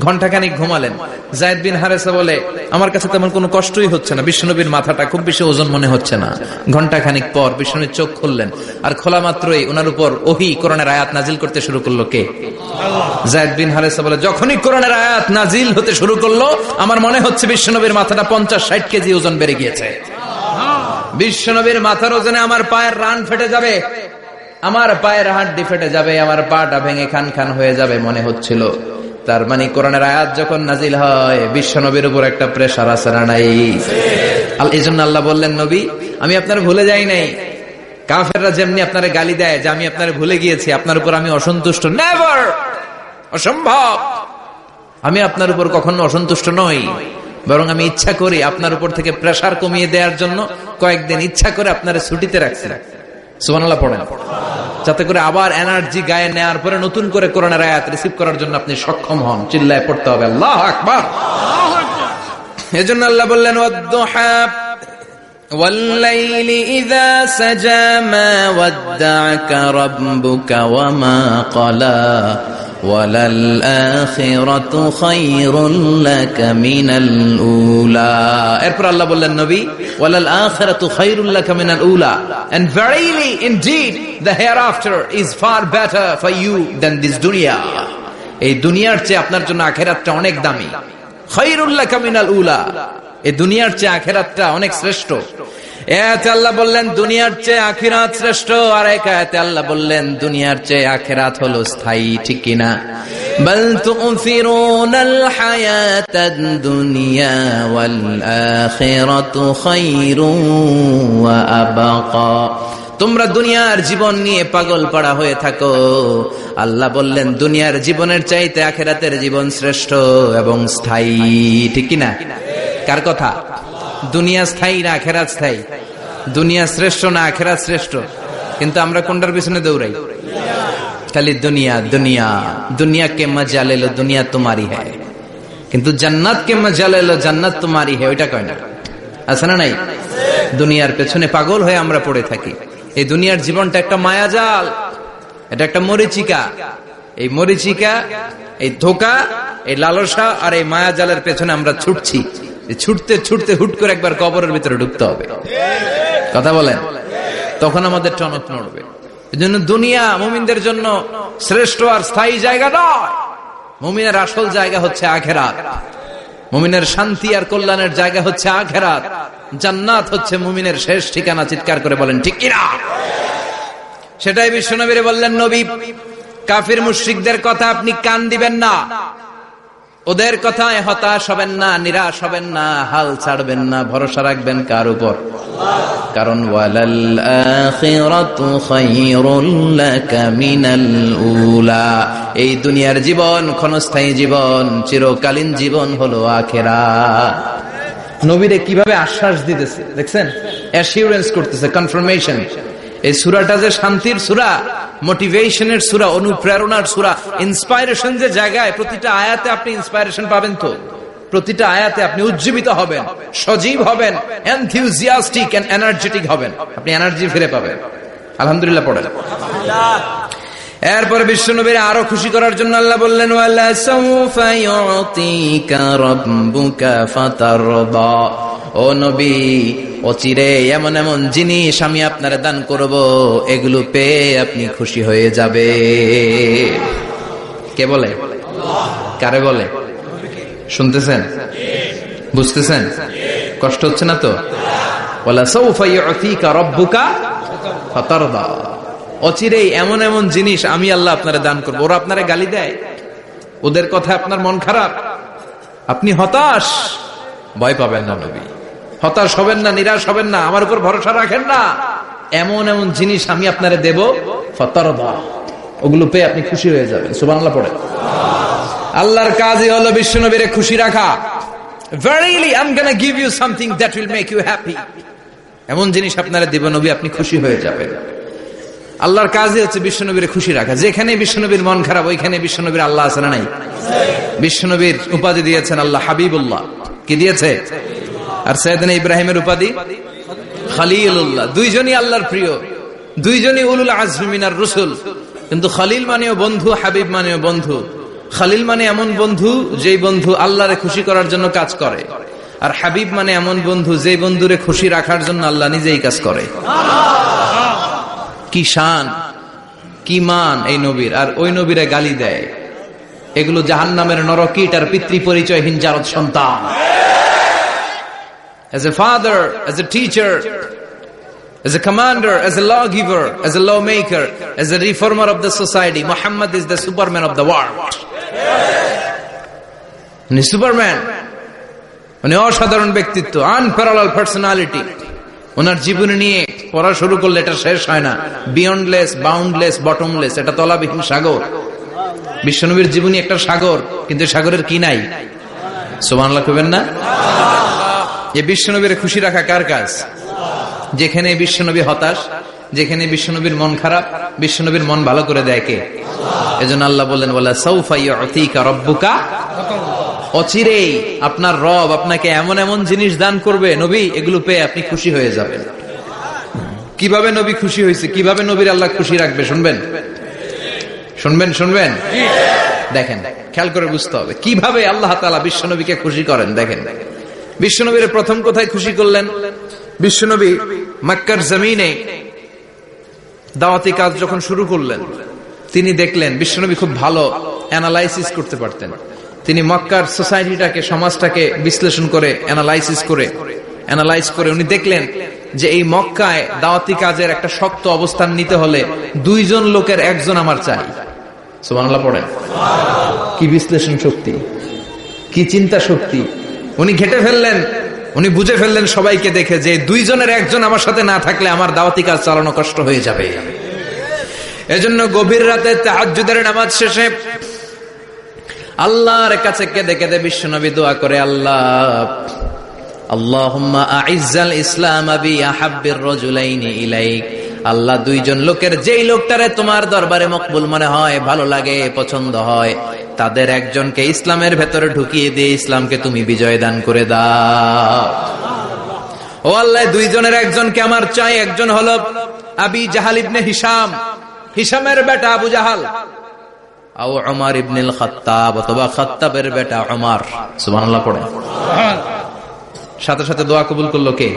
[SPEAKER 1] ঘন্টাখানিক ঘুমালেন। যায়েদ বিন হারেসা বলে, আমার কাছে তেমন কোনো কষ্টই হচ্ছে না, বিশ্বনবীর মাথাটা খুব বেশি ওজন মনে হচ্ছে না। ঘন্টাখানিক পর বিশ্বনবীর চোখ খুললেন, আর খোলা মাত্রই ওনার উপর ওহী কোরআনের আয়াত নাজিল করতে শুরু করলো। কে? যায়েদ বিন হারেসা বলে, যখনই কোরআনের আয়াত নাজিল হতে শুরু করলো, আমার মনে হচ্ছে বিশ্বনবীর মাথাটা 50-60 কেজি ওজন বেড়ে গিয়েছে। বিশ্বনবীর মাথার ওজনে আমার পায়ের রান ফেটে যাবে, আমার পায়ের হাড্ডি ফেটে যাবে, আমার পাটা ভেঙে খান খান হয়ে যাবে মনে হচ্ছিল। তার মানে কোরআনের আয়াত যখন নাজিল হয়, বিশ্বনবীর উপর একটা প্রেসার আছে না নাই? এই জন্য আল্লাহ বললেন, নবী আমি আপনার ভুলে যাই নাই। কাফেররা যেমনি আপনার গালি দেয় যে আমি আপনার ভুলে গিয়েছি, আপনার উপর আমি অসন্তুষ্ট, নেভার, অসম্ভব। আমি আপনার উপর কখনো অসন্তুষ্ট নই, বরং আমি ইচ্ছা করি আপনার উপর থেকে প্রেসার কমিয়ে দেওয়ার জন্য কয়েকদিন ইচ্ছা করে আপনারা ছুটিতে রাখছি। সুবহানাল্লাহ পড়েন, যাতে করে আবার এনার্জি গায়ে নেওয়ার পরে নতুন করে কোরআনের আয়াত রিসিভ করার জন্য আপনি সক্ষম হন। চিল্লায় পড়তে হবে আল্লাহু আকবার। এজন্য আল্লাহ বললেন, ওয়াদ-দুহা ওয়াল-লাইলি ইযা সাজা মা ওয়াদ্দা'আকা রাব্বুকা ওয়া মা ক্বালা ওয়ালাল আখিরাতু খায়রুল লাকা মিনাল উলা। এরপর আল্লাহ বললেন, নবী ওয়ালাল আখিরাতু খায়রুল লাকা মিনাল উলা, and verily indeed the hereafter is far better for you than this dunya. এই দুনিয়ার চেয়ে আপনার জন্য আখিরাতটা অনেক দামি। খায়রুল লাকা মিনাল উলা, এই দুনিয়ার চেয়ে আখিরাতটা অনেক শ্রেষ্ঠ। এতে আল্লাহ বললেন দুনিয়ার চেয়ে আখিরাত শ্রেষ্ঠ, আর এক আয়াতে আল্লাহ বললেন দুনিয়ার চেয়ে আখিরাত হলো স্থায়ী। ঠিক কিনা? বাল তু'থিরুনাল হায়াতাদ দুনিয়া ওয়াল আখিরাতু খায়রুন ওয়া আবকা। তোমরা দুনিয়ার জীবন নিয়ে পাগল পাড়া হয়ে থাকো, আল্লাহ বললেন দুনিয়ার জীবনের চাইতে আখিরাতের জীবন শ্রেষ্ঠ এবং স্থায়ী। ঠিক কিনা? কার কথা? দুনিয়া স্থায়ী না আখিরাত স্থায়ী? দুনিয়া শ্রেষ্ঠ না আখিরাত শ্রেষ্ঠ? কিন্তু আমরা কোনটার পিছনে দৌড়াই? খালি দুনিয়া দুনিয়া। দুনিয়া কে মজা লে লো, দুনিয়া তোমারি হ্যায়। কিন্তু জান্নাত কে মজা লে লো, জান্নাত তোমারি হ্যায়, ওইটা কয় না। আছে না নাই? দুনিয়ার পেছনে পাগল হয়ে আমরা পড়ে থাকি। এই দুনিয়ার জীবনটা একটা মায়াজাল, এটা একটা মরিচিকা। এই মরিচিকা, এই ধোঁকা, এই লালসা আর এই মায়াজালের পেছনে আমরা ছুটছি। ছুটতে ছুটতে হুট করে একবার কবরের ভিতরে ঢুকতে হবে। কথা বলেন, তখন আমাদের টনক নড়বে। এজন্য দুনিয়া মুমিনদের জন্য শ্রেষ্ঠ আর স্থায়ী জায়গা নয়। মুমিনের আসল জায়গা হচ্ছে আখিরাত। মুমিনের শান্তি আর কল্যাণের জায়গা হচ্ছে আখিরাত। জান্নাত হচ্ছে মুমিনের শেষ ঠিকানা। চিৎকার করে বলেন ঠিক কিনা? সেটাই বিশ্বনবীরে বললেন, নবী কাফির মুশরিকদের কথা আপনি কান দিবেন না, ওদের কথায় হতাশ হবেন না, নিরাশ হবেন না, হাল ছাড়বেন না, ভরসা রাখবেন কার উপর? কারণ ওয়ালাল আখিরাতু খায়রুল লাকা মিনাল উলা, এই দুনিয়ার জীবন ক্ষণস্থায়ী জীবন, চিরকালীন জীবন হলো আখিরাত। নবীরে কিভাবে আশ্বাস দিতেছে দেখছেন, অ্যাসিউরেন্স করতেছে, কনফার্মেশন। এই সূরাটা যে শান্তির সূরা, মোটিভেশনের সূরা, অনুপ্রেরণার সূরা, ইন্সপাইরেশন যে জায়গায়, প্রতিটা আয়াতে আপনি ইন্সপাইরেশন পাবেন। তো প্রতিটা আয়াতে আপনি উজ্জীবিত হবেন, সজীব হবেন, এনথিউজিয়াস্টিক এন্ড এনার্জেটিক হবেন, আপনি এনার্জি ফিরে পাবেন। আলহামদুলিল্লাহ পড়েন। এরপর বিশ্বনবীর আরো খুশি করার জন্য আল্লাহ বললেন, ওয়ালা সাউফা ইউতিকা রাব্বুকা ফাতারদা, ও নবী অচিরে এমন এমন জিনিস আমি আপনারে দান করব, এগুলো পেয়ে আপনি খুশি হয়ে যাবে। কে বলে? কারে বলে? শুনতেছেন? বুঝতেছেন? কষ্ট হচ্ছে না তো? ওয়ালা সাউফা ইউতিকা রাব্বুকা ফাতারদা, অচিরেই এমন এমন জিনিস আমি আল্লাহ আপনারে দান করবো। ওরা আপনারে গালি দেয়, ওদের কথা আপনার মন খারাপ, আপনি হতাশ, ভয় পাবেন না নবী, হতাশ হবেন না, নিরাশ হবেন না, আমার উপর ভরসা রাখেন না। এমন এমন জিনিস আমি আপনারে দেব, ফাতারদা, ওগুলো পেয়ে আপনি খুশি হয়ে যাবেন। সুবহানাল্লাহ পড়ে। আল্লাহর কাজই হলো বিশ্বনবীরে খুশি রাখা। Verily I'm gonna give you something that will make you happy, এমন জিনিস আপনারে দেব নবী, আপনি খুশি হয়ে যাবেন। আল্লাহর কাজই হচ্ছে বিশ্বনবীর খুশি রাখা। যেখানে বিশ্বনবীর মন খারাপ, ওইখানে বিশ্বনবীর আল্লাহ আছে না নাই? বিশ্বনবীর উপাধি দিয়েছেন আল্লাহ হাবিবুল্লাহ। কি দিয়েছে? আর সাইয়েদনা ইব্রাহিমের উপাধি খলিলুল্লাহ। দুইজনই আল্লাহর প্রিয়, দুইজনই উলুল আজমি মিনার রাসূল। কিন্তু খলিল মানেও বন্ধু, হাবিব মানেও বন্ধু। খলিল মানে এমন বন্ধু যেই বন্ধু আল্লাহরে খুশি করার জন্য কাজ করে, আর হাবিব মানে এমন বন্ধু যেই বন্ধুরে খুশি রাখার জন্য আল্লাহ নিজেই কাজ করে। কি শান, কি মান এই নবীর, আর ওই নবীরে গালি দেয়। এগুলো জাহান্নামের নরকীট আর পিতৃ পরিচয়হীন জারদ সন্তান। As a father, as a teacher, as a commander, as a lawgiver, as a lawmaker, as a reformer of the society, Muhammad is the Superman of the world. উনি সুপারম্যান, উনি অসাধারণ ব্যক্তিত্ব, আনপ্যারালাল পার্সোনালিটি। ওনার জীবনী নিয়ে পড়া শুরু করলে এটা শেষ হয় না। বিয়ন্ডলেস, বাউন্ডলেস, বটমলেস, এটা তলাবিহীন সাগর। বিশ্বনবীর জীবনী একটা সাগর, কিন্তু সাগরের কি নাই? সুবহানাল্লাহ কইবেন না? এই বিশ্বনবীর খুশি রাখা কার কাজ? যেখানে বিশ্বনবী হতাশ, যেখানে বিশ্বনবীর মন খারাপ, বিশ্বনবীর মন ভালো করে দেয় কে? এজন্য আল্লাহ বললেন, ওয়ালা সাউফা ইউতিকা রাব্বুকা, অচিরেই আপনার রব আপনাকে এমন এমন জিনিস দান করবে নবী, এগুলো পেয়ে আপনি খুশি হয়ে যাবেন। কিভাবে নবী খুশি হয়েছে, কিভাবে নবীর আল্লাহ খুশি রাখবে শুনবেন? শুনবেন? শুনবেন? দেখেন, খেয়াল করে বুঝতে হবে কিভাবে আল্লাহ তাআলা বিশ্বনবীকে খুশি করেন। দেখেন, বিশ্বনবীর প্রথম কোথায় খুশি করলেন? বিশ্বনবী মক্কার জমিনে দাওয়াতি কাজ যখন শুরু করলেন, তিনি দেখলেন বিশ্বনবী খুব ভালো অ্যানালাইসিস করতে পারতেন। তিনি মক্কার সোসাইটিটাকে, সমাজটাকে বিশ্লেষণ করে অ্যানালাইজ করে উনি দেখলেন যে এই মক্কায় দাওয়াতি কাজের একটা শক্ত অবস্থান নিতে হলে দুইজন লোকের একজন আমার চাই। সুবহানাল্লাহ পড়েন। কি বিশ্লেষণ শক্তি, কি চিন্তা শক্তি! উনি ঘেটে ফেললেন, উনি বুঝে ফেললেন সবাইকে দেখে যে দুইজনের একজন আমার সাথে না থাকলে আমার দাওয়াতি কাজ চালানো কষ্ট হয়ে যাবে। এজন্য গভীর রাতে তাহাজ্জুদের নামাজ শেষে আল্লাহর কাছে কেঁদে কেঁদে বিশ্বনবী দোয়া করে, আল্লাহুম্মা আইজ্জাল ইসলাম বি আহাব্বির রাজুলাইনি ইলাইক, আল্লাহ দুইজন লোকের যেই লোকটারে তোমার দরবারে মকবুল মনে হয়, ভালো লাগে, পছন্দ হয়, তাদের একজনকে ইসলামের ভেতরে ঢুকিয়ে দিয়ে ইসলামকে তুমি বিজয় দান করে দাও। ও আল্লাহ, দুইজনের একজনকে আমার চাই। একজন হলো আবি জাহাল ইবনে হিশাম, হিশামের বেটা আবু জাহাল, আও উমর ইবনুল খাত্তাব, অথবা খাত্তাবের বেটা উমর। সুবহানাল্লাহ পড়ে। সাথে সাথে দোয়া কবুল করলো কে?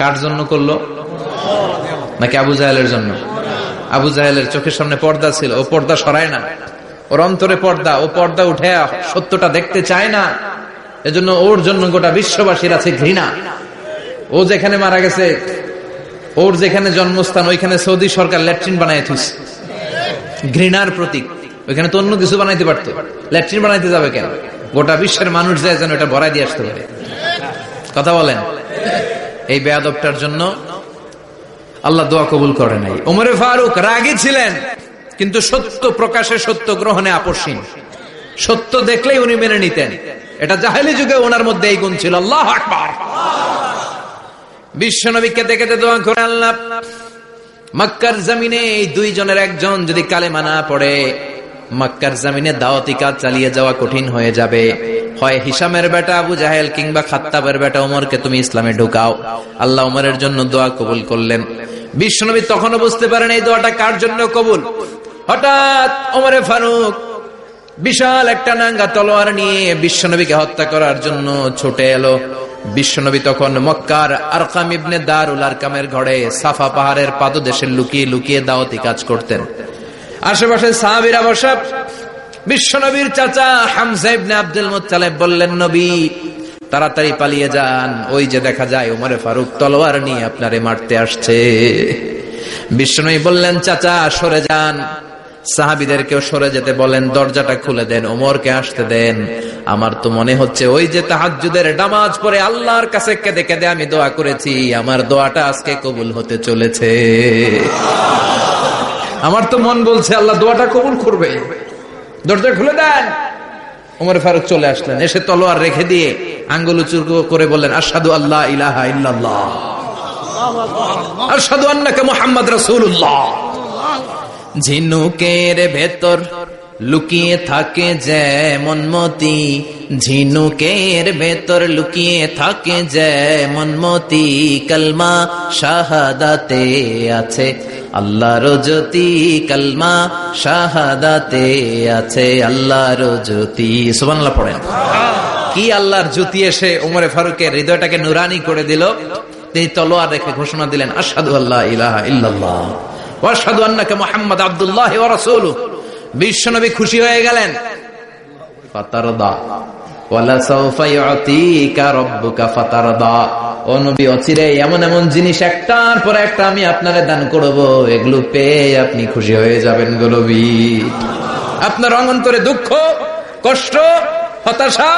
[SPEAKER 1] কার জন্য করলো? নাকি আবু জাহেলের জন্য? আবু জাহেলের চোখের সামনে পর্দা ছিল, ও পর্দা সরায় না। ওর অন্তরে পর্দা, ও পর্দা উঠে সত্যটা দেখতে চায় না। এজন্য ওর জন্য গোটা বিশ্ববাসীর আছে ঘৃণা। ও যেখানে মারা গেছে, ওর যেখানে জন্মস্থান, ওইখানে সৌদি সরকার ল্যাট্রিন বানায় থুইছে, ঘৃণার প্রতীক। ওইখানে তো অন্য কিছু বানাইতে পারতো, ল্যাট্রিন বানাইতে যাবে কেন? গোটা বিশ্বের মানুষ যায় যেন এটা ভরাই দিয়ে আসতে পারে। কথা বলেন। এই বেয়াদবটার জন্য আল্লাহ দোয়া কবুল করে নাই। ওমরে ফারুক রাগী ছিলেন, কিন্তু সত্য প্রকাশে, সত্য গ্রহণে আপসহীন। সত্য দেখলেই উনি মেনে নিতেন। এটা জাহেলি যুগে ওনার মধ্যে এই গুণ ছিল। আল্লাহু আকবার। বিশ্বনবীকে দেখে দোয়া করে, আল্লাহ মক্কার জমিনে এই দুইজনের একজন যদি কালেমা না পড়ে, মক্কার জমিনে দাওয়াতি কাজ চালিয়ে যাওয়া কঠিন হয়ে যাবে। হয় হিশামের বেটা আবু জাহেল কিংবা খাত্তাবের বেটা ওমরকে তুমি ইসলামে ঢুকাও। আল্লাহ ওমরের জন্য দোয়া কবুল করলেন। বিশ্বনবী তখনও বুঝতে পারেন এই দোয়াটা কার জন্য কবুল। হঠাৎ ওমরে ফারুক বিশাল একটা নাঙ্গা তলোয়ার নিয়ে বিশ্বনবীকে হত্যা করার জন্য ছুটে এলো। বিশ্বনবী তখন মক্কার আরকাম ইবনে দারুল আরকামের ঘরে সাফা পাহাড়ের পাদদেশে লুকিয়ে লুকিয়ে দাওয়াতি কাজ করতেন। আশেপাশে সাহাবীরা বসা। বিশ্বনবীর চাচা হামজা ইবনে আব্দুল মুত্তালিব বললেন, নবী তাড়াতাড়ি পালিয়ে যান, ওই যে দেখা যায় ওমরে ফারুক তলোয়ার নিয়ে আপনারে মারতে আসছে। বিশ্বনবী বললেন, চাচা সরে যান, সাহাবীদেরকেও সরে যেতে বলেন, দরজাটা খুলে দেন, ওমরকে আসতে দেন। আমার তো মনে হচ্ছে ওই যে তাহাজ্জুদের নামাজ পড়ে আল্লাহর কাছে কেঁদে কেঁদে আমি দোয়া করেছি, আমার দোয়াটা আজকে কবুল হতে চলেছে। আমার তো মন বলছে আল্লাহ দোয়াটা কবুল করবে। দরজা খুলে দেন। ওমর ফারুক চলে আসলেন, এসে তলোয়ার রেখে দিয়ে আঙ্গুল উঁচু করে বললেন, আশহাদু আল্লা ইলাহা ইল্লাল্লাহ, আশহাদু আন্নাকা মুহাম্মাদ রাসূলুল্লাহ। ঝিনুকের ভেতর লুকিয়ে থাকে যেমন মতি, ঝিনুকের ভেতর লুকিয়ে থাকে যেমন মতি, কালমা শাহাদাতে আছে আল্লাহর জ্যোতি, কালমা শাহাদাতে আছে আল্লাহর জ্যোতি। সুবহানাল্লাহ পড়েন। কি আল্লাহর জ্যোতি এসে ওমরে ফারুকের হৃদয়টাকে নুরানি করে দিল। তিনি তলোয়ার রেখে ঘোষণা দিলেন, আশহাদু আল্লা ইলাহা ইল্লাল্লাহ ওয়া আশহাদু আন্নাকা মুহাম্মাদ আবদুল্লাহ ওয়া রাসূলুহু। বিশ্বনবী খুশি হয়ে গেলেন। ফাতারদা ওয়ালা সাওফা ইউতিকা রাব্বুকা ফাতারদা। ও নবী, অচিরে এমন এমন জিনিস একটার পর একটা আমি আপনারে দান করব, এগুলো পেয়ে আপনি খুশি হয়ে যাবেন গো নবী। আপনার অন্তরে দুঃখ, কষ্ট, হতাশা,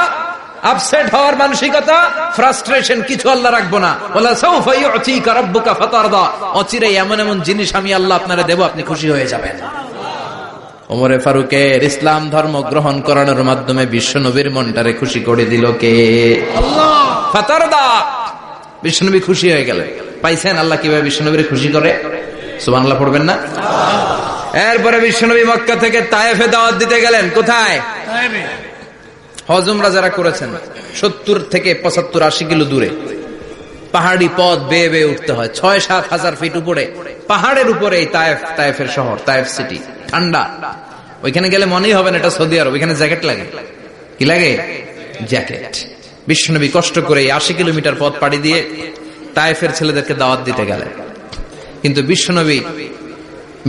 [SPEAKER 1] আপসেট হওয়ার মানসিকতা, ফ্রাস্ট্রেশন কিছু আল্লাহ রাখবো না। ওয়ালা সাওফা ইউতিকা রাব্বুকা ফাতারদা। অচিরে এমন এমন জিনিস আমি আল্লাহ আপনারে দেব, আপনি খুশি হয়ে যাবেন। ওমরে ফারুকের ইসলাম ধর্ম গ্রহণ করানোর মাধ্যমে বিশ্বনবীর মনটারে খুশি করে দিল কে? আল্লাহ। ফাতারদা। বিশ্বনবী খুশি হয়ে গেলেন। পাইছেন আল্লাহ কিভাবে বিশ্বনবীর খুশি করে? সুবহানাল্লাহ পড়বেন না? এরপরে বিশ্বনবী মক্কা থেকে তায়েফে দাওয়াত দিতে গেলেন। কোথায়? তায়েফে। হজ উমরা যারা করেছেন 70 থেকে 75 80 কিলো দূরে পাহাড়ি পথ বেয়ে বেয়ে উঠতে হয়। 6-7 হাজার ফিট উপরে পাহাড়ের উপরে এই তায়েফের শহর, তায়েফ সিটি। ঠান্ডা। ওইখানে গেলে মনেই হবে না এটা সৌদি আরব। ওইখানে জ্যাকেট লাগে। কি লাগে? জ্যাকেট। বিশ্বনবী কষ্ট করে 80 কিলোমিটার পথ পাড়ি দিয়ে তায়েফের ছেলেদেরকে দাওয়াত দিতে গেলেন। কিন্তু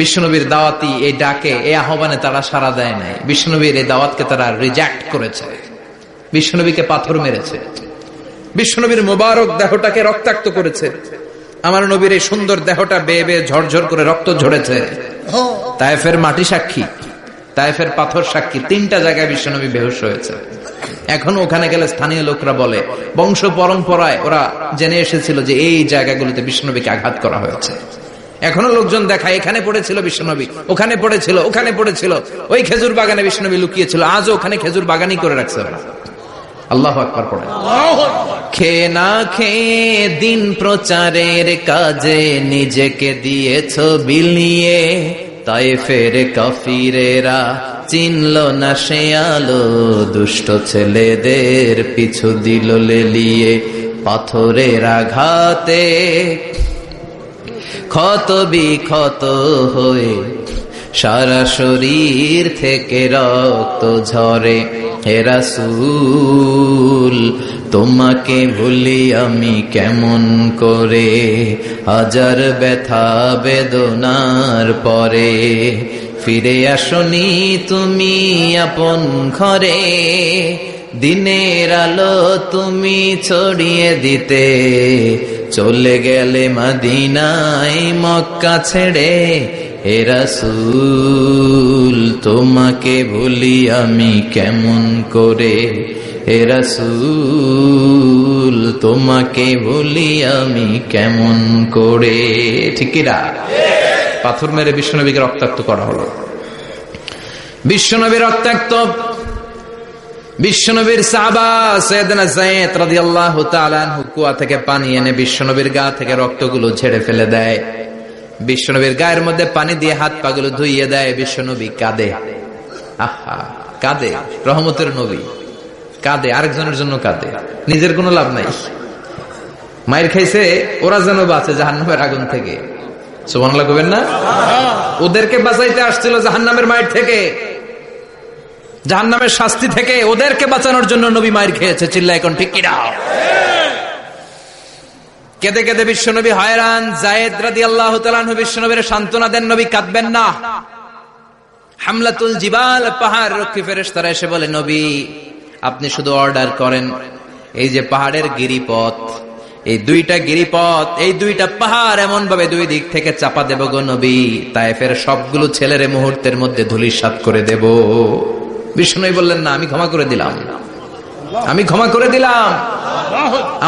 [SPEAKER 1] বিশ্বনবীর দাওয়াতি এই ডাকে, এই আহ্বানে তারা সাড়া দেয় নাই। বিশ্বনবীর এই দাওয়াতকে তারা রিজেক্ট করেছে। বিশ্বনবীকে পাথর মেরেছে। বিশ্বনবীর মোবারক দেহটাকে রক্তাক্ত করেছে। আমার নবীর এই সুন্দর দেহটা বেয়ে বেয়ে ঝরঝর করে রক্ত ঝরেছে। তায়েফের মাটি সাক্ষী, তায়েফের পাথর সাক্ষী। 3টা জায়গায় বিশ্বনবী বেহুশ হয়েছে। এখন ওখানে গেলে স্থানীয় লোকরা বলে, বংশ পরম্পরায় ওরা জেনে এসেছিল যে এই জায়গাগুলিতে বিশ্বনবীকে আঘাত করা হয়েছে। এখনো লোকজন দেখায়, এখানে পড়েছিল বিশ্বনবী, ওখানে পড়েছিল, ওখানে পড়েছিল, ওই খেজুর বাগানে বিশ্বনবী লুকিয়েছিল। আজও ওখানে খেজুর বাগানই করে রাখছে। আল্লাহু আকবার পড়ে। খেয়ে না খেয়ে দিন প্রচারের কাজে নিজেকে দিয়েছ বিলিয়ে, তায়েফের কাফিরেরা চিনল না সে আলো, দুষ্ট ছেলেদের পিছু দিল লেলিয়ে। পাথরের আঘাতে ক্ষত বিক্ষত হয়ে সারা শরীর থেকে রক্ত ঝরে। হে রাসূল তোমাকে ভুলি আমি কেমন করে, হাজার ব্যথা বেদনার পরে। ফিরে আসনি তুমি আপন ঘরে, দিনের আলো তুমি ছড়িয়ে দিতে। চলে গেলে মদিনায় মক্কা ছেড়ে। হে রাসূল তোমাকে ভুলি আমি কেমন করে, হে রাসূল তোমাকে ভুলি আমি কেমন করে। ঠিক কি না? পাথর মেরে বিশ্বনবীকে রক্তাক্ত করা হলো। বিশ্বনবী রক্তাক্ত। বিশ্বনবীর সাহাবা সাইয়েদনা যায়েদ রাদিয়াল্লাহু তাআলা আনহু কুয়া থেকে পানি এনে বিশ্বনবীর গা থেকে রক্তগুলো ঝেড়ে ফেলে দেয়। বিশ্বনবীর গায়ের মধ্যে পানি দিয়ে হাত পাগুলো ধুইয়ে দেয়। বিশ্বনবী কাঁদে, আহা কাঁদে। রহমতের নবী কাঁদে, আরেকজনের জন্য কাঁদে, নিজের কোনো লাভ নাই। মায়ের খাইছে, ওরা যেন বাঁচে জাহান্নামের আগুন থেকে। সুবহানাল্লাহ কইবেন না? ওদেরকে বাঁচাইতে আসছিল জাহান্নামের মায়ের থেকে, জাহান্নামের শাস্তি থেকে। ওদেরকে বাঁচানোর জন্য নবী মায়ের খেয়েছে। চিল্লা এখন ঠিক কিনা? কেঁদে কেঁদে বিশ্বনবী হয়রান। যায়েদ রাদিয়াল্লাহু তাআলা আনহু বিশ্বনবীর সান্ত্বনা দেন, নবী কাঁদবেন না। হামলাতুল জিবাল, পাহাড় রক্ষী ফেরেশতারা এসে বলে, নবী আপনি শুধু অর্ডার করেন, এই যে পাহাড়ের গিরিপথ, এই দুইটা গিরিপথ, এই দুইটা পাহাড় এমন ভাবে দুই দিক থেকে চাপা দেব গো নবী, তায়েফের সবগুলো ছেলেরে মুহূর্তের মধ্যে ধূলিসাৎ করে দেব। বিষ্ণু বললেন, না আমি ক্ষমা করে দিলাম, আমি ক্ষমা করে দিলাম।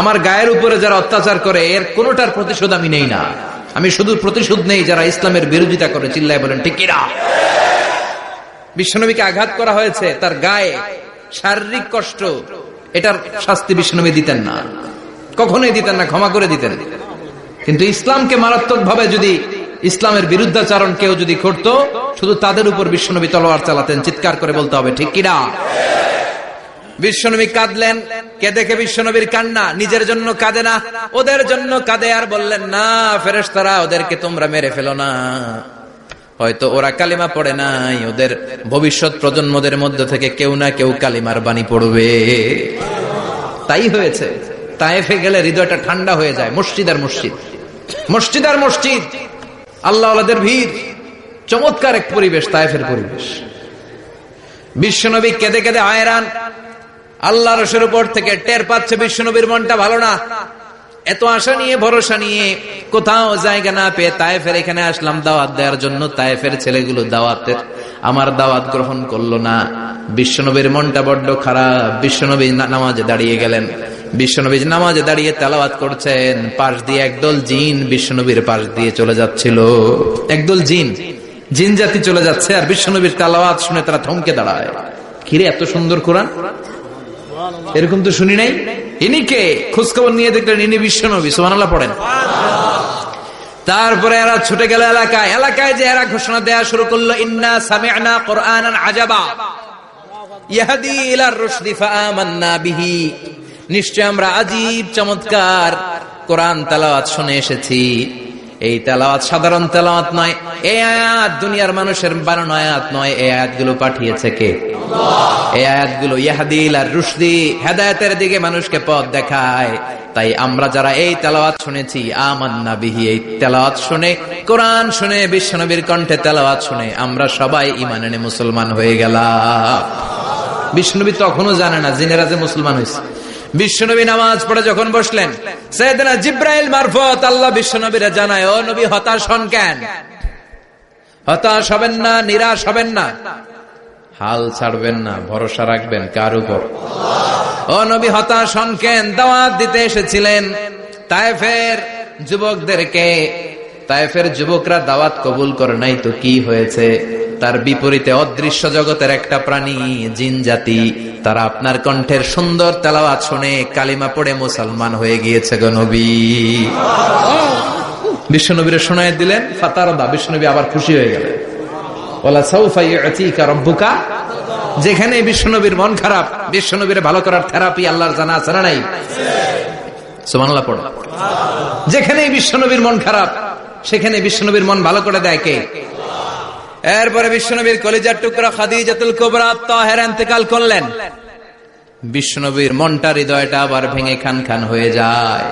[SPEAKER 1] আমার গায়ের উপরে যারা অত্যাচার করে এর কোনোটার প্রতিশোধ আমি নেই না, আমি শুধু প্রতিশোধ নেই যারা ইসলামের বিরোধিতা করে। চিল্লায় বলেন ঠিক কিনা? বিশ্বনবীকে আঘাত করা হয়েছে, তার গায়ে শারীরিক কষ্ট, এটার শাস্তি বিশ্বনবী দিতেন না, কখনোই দিতেন না, ক্ষমা করে দিতেন। কিন্তু ইসলামকে মারাত্মক ভাবে যদি ইসলামের বিরুদ্ধাচরণ কেউ যদি করত, শুধু তাদের উপর বিশ্বনবী তলোয়ার চালাতেন। চিৎকার করে বলতে হবে ঠিক কিনা? বিশ্বনবী কাঁদলেন। কে দেখে বিশ্বনবীর কান্না? নিজের জন্য কাঁদে না, ওদের জন্য কাঁদে। আর বললেন, না ফেরেশতারা ওদেরকে তোমরা মেরে ফেলো না, হয়তো ওরা কালিমা পড়ে নাই, ওদের ভবিষ্যৎ প্রজন্মদের মধ্যে থেকে কেউ না কেউ কালিমার বাণী পড়বে। তাই হয়েছে। তায়েফে গেলে হৃদয়টা ঠান্ডা হয়ে যায়। মসজিদ আর মসজিদ, মসজিদ আর মসজিদ, আল্লাহ ওয়ালাদের ভিড়, চমৎকার এক পরিবেশ তায়েফের পরিবেশ। বিশ্বনবী কেঁদে কেঁদে হয়রান। আল্লাহ রসুলের উপর থেকে টের পাচ্ছে বিশ্বনবীর মনটা ভালো না। এত আশা নিয়ে ভরসা নিয়ে কোথাও জায়গা না পেয়ে তায়েফের এখানে আসলাম দাওয়াত দেওয়ার জন্য। তায়েফের ছেলেগুলো দাওয়াতের আমার দাওয়াত গ্রহণ করলো না। বিশ্বনবীর মনটা বড্ড খারাপ। বিশ্বনবী নামাজে দাঁড়িয়ে গেলেন। বিশ্বনবী নামাজে দাঁড়িয়ে তেলাওয়াত করছেন, পাশ দিয়ে একদল জিন বিশ্বনবীর পাশ দিয়ে চলে যাচ্ছিল। একদল জিন, জিন জাতি চলে যাচ্ছে, আর বিশ্বনবীর তেলাওয়াত শুনে তারা থমকে দাঁড়ায়। কিরে এত সুন্দর কোরআন, এরকম তো শুনি নাই। ইনি কে? খোঁজখবর নিয়ে দেখলেন ইনি বিশ্বনবী। সুবহানাল্লাহ পড়েন। তারপরে এরা ছুটে গেল এলাকায়। এলাকায় যে এরা ঘোষণা দেয়া শুরু করলো, ইন্না সামি'না কুরআনান আজাবা ইয়াহদি ইলার রুশদি ফাআমান্না বিহি। নিশ্চয় আমরা আজীব চমৎকার কোরআন তেলাওয়াত শুনে এসেছি। এই তেলাওয়াত সাধারণ তেলাওয়াত নয়, এই আয়াত দুনিয়ার মানুষের বানানো আয়াত নয়। এই আয়াতগুলো পাঠিয়েছে কে? আল্লাহ। এই আয়াতগুলো ইয়াহদি ইলার রুশদি, হেদায়েতের দিকে মানুষকে পথ দেখায়। তাই আমরা যারা এই তেলাওয়াত শুনেছি, আমান্না বিহি, এই তেলাওয়াত শুনে, কোরআন শুনে, বিশ্বনবীর কণ্ঠে তেলাওয়াত শুনে আমরা সবাই ঈমান এনে মুসলমান হয়ে গেলাম। বিশ্বনবী তখনও জানে না জিনেরা যে মুসলমান হয়েছে। বিশ্বনবী নামাজ পড়ে যখন বসলেন, সাইয়েদনা জিব্রাইল মারফত আল্লাহ বিশ্বনবীরে জানায়, ও নবী হতাশ হন কেন? হতাশ হবেন না, নিরাশ হবেন না, হাল ছাড়বেন না, ভরসা রাখবেন কার উপর? ও নবী হতাশ হন কেন? দাওয়াত দিতে এসেছিলেন তায়েফের যুবকদেরকে। তায়েফের যুবকরা দাওয়াত কবুল করে নাই তো কি হয়েছে? তার বিপরীতে অদৃশ্য জগতের একটা প্রাণী জিন জাতি, তারা আপনার কণ্ঠের সুন্দর তেলাওয়াত শুনে কালিমা পড়ে মুসলমান হয়ে গিয়েছে গো নবী। বিশ্বনবীরে শোনায় দিলেন, ফাতারদা, বিশ্বনবী আবার খুশি হয়ে গেলেন। ওয়ালা সাউফা ইউতিকা রাব্বুকা, যেখানে বিশ্বনবীর মন খারাপ, বিশ্বনবীরে ভালো করার থেরাপি আল্লাহর জানা আছে না নাই? সুবহানাল্লাহ পড়ো। যেখানে বিশ্বনবীর মন খারাপ, সেখানে বিশ্বনবীর মন ভালো করে দেয় কে? এরপরে বিশ্বনবীর কলিজার টুকরা খাদিজাতুল কুবরা তাহেরা ইন্তেকাল করলেন। বিশ্বনবীর মনটা, হৃদয়টা আবার ভেঙে খান খান হয়ে যায়।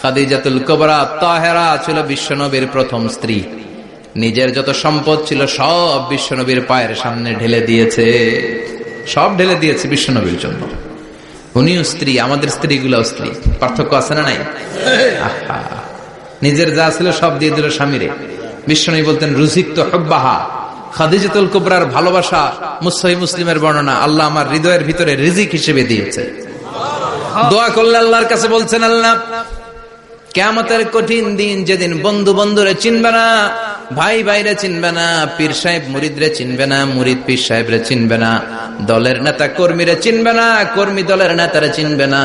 [SPEAKER 1] খাদিজাতুল কুবরা তাহেরা ছিল বিশ্বনবীর প্রথম স্ত্রী। নিজের যত সম্পদ ছিল সব বিশ্বনবীর পায়ের সামনে ঢেলে দিয়েছে, সব ঢেলে দিয়েছে বিশ্বনবীর জন্য। উনিও স্ত্রী, আমাদের স্ত্রীগুলোও স্ত্রী, পার্থক্য আছে না নাই? আহা, নিজের যা ছিল সব দিয়ে দিল স্বামীরে। বিশ্বনবী বলতেন রুজিকত হুব্বাহা, খাদিজাতুল কুবরার ভালোবাসা সহিহ মুসলিমের বর্ণনা, আল্লাহ আমার হৃদয়ের ভিতরে রিজিক হিসেবে দিয়েছে। দোয়া করলে আল্লাহর কাছে বলছেন, আল্লাহ কিয়ামতের কঠিন দিন, যেদিন বন্ধু বন্ধুরে চিনবে না, ভাই ভাইরে চিনবে না, পীর সাহেব মুরিদরে চিনবে না, মুরিদ পীর সাহেবরে চিনবে না, দলের নেতা কর্মীরে চিনবে না, কর্মী দলের নেতারে চিনবে না,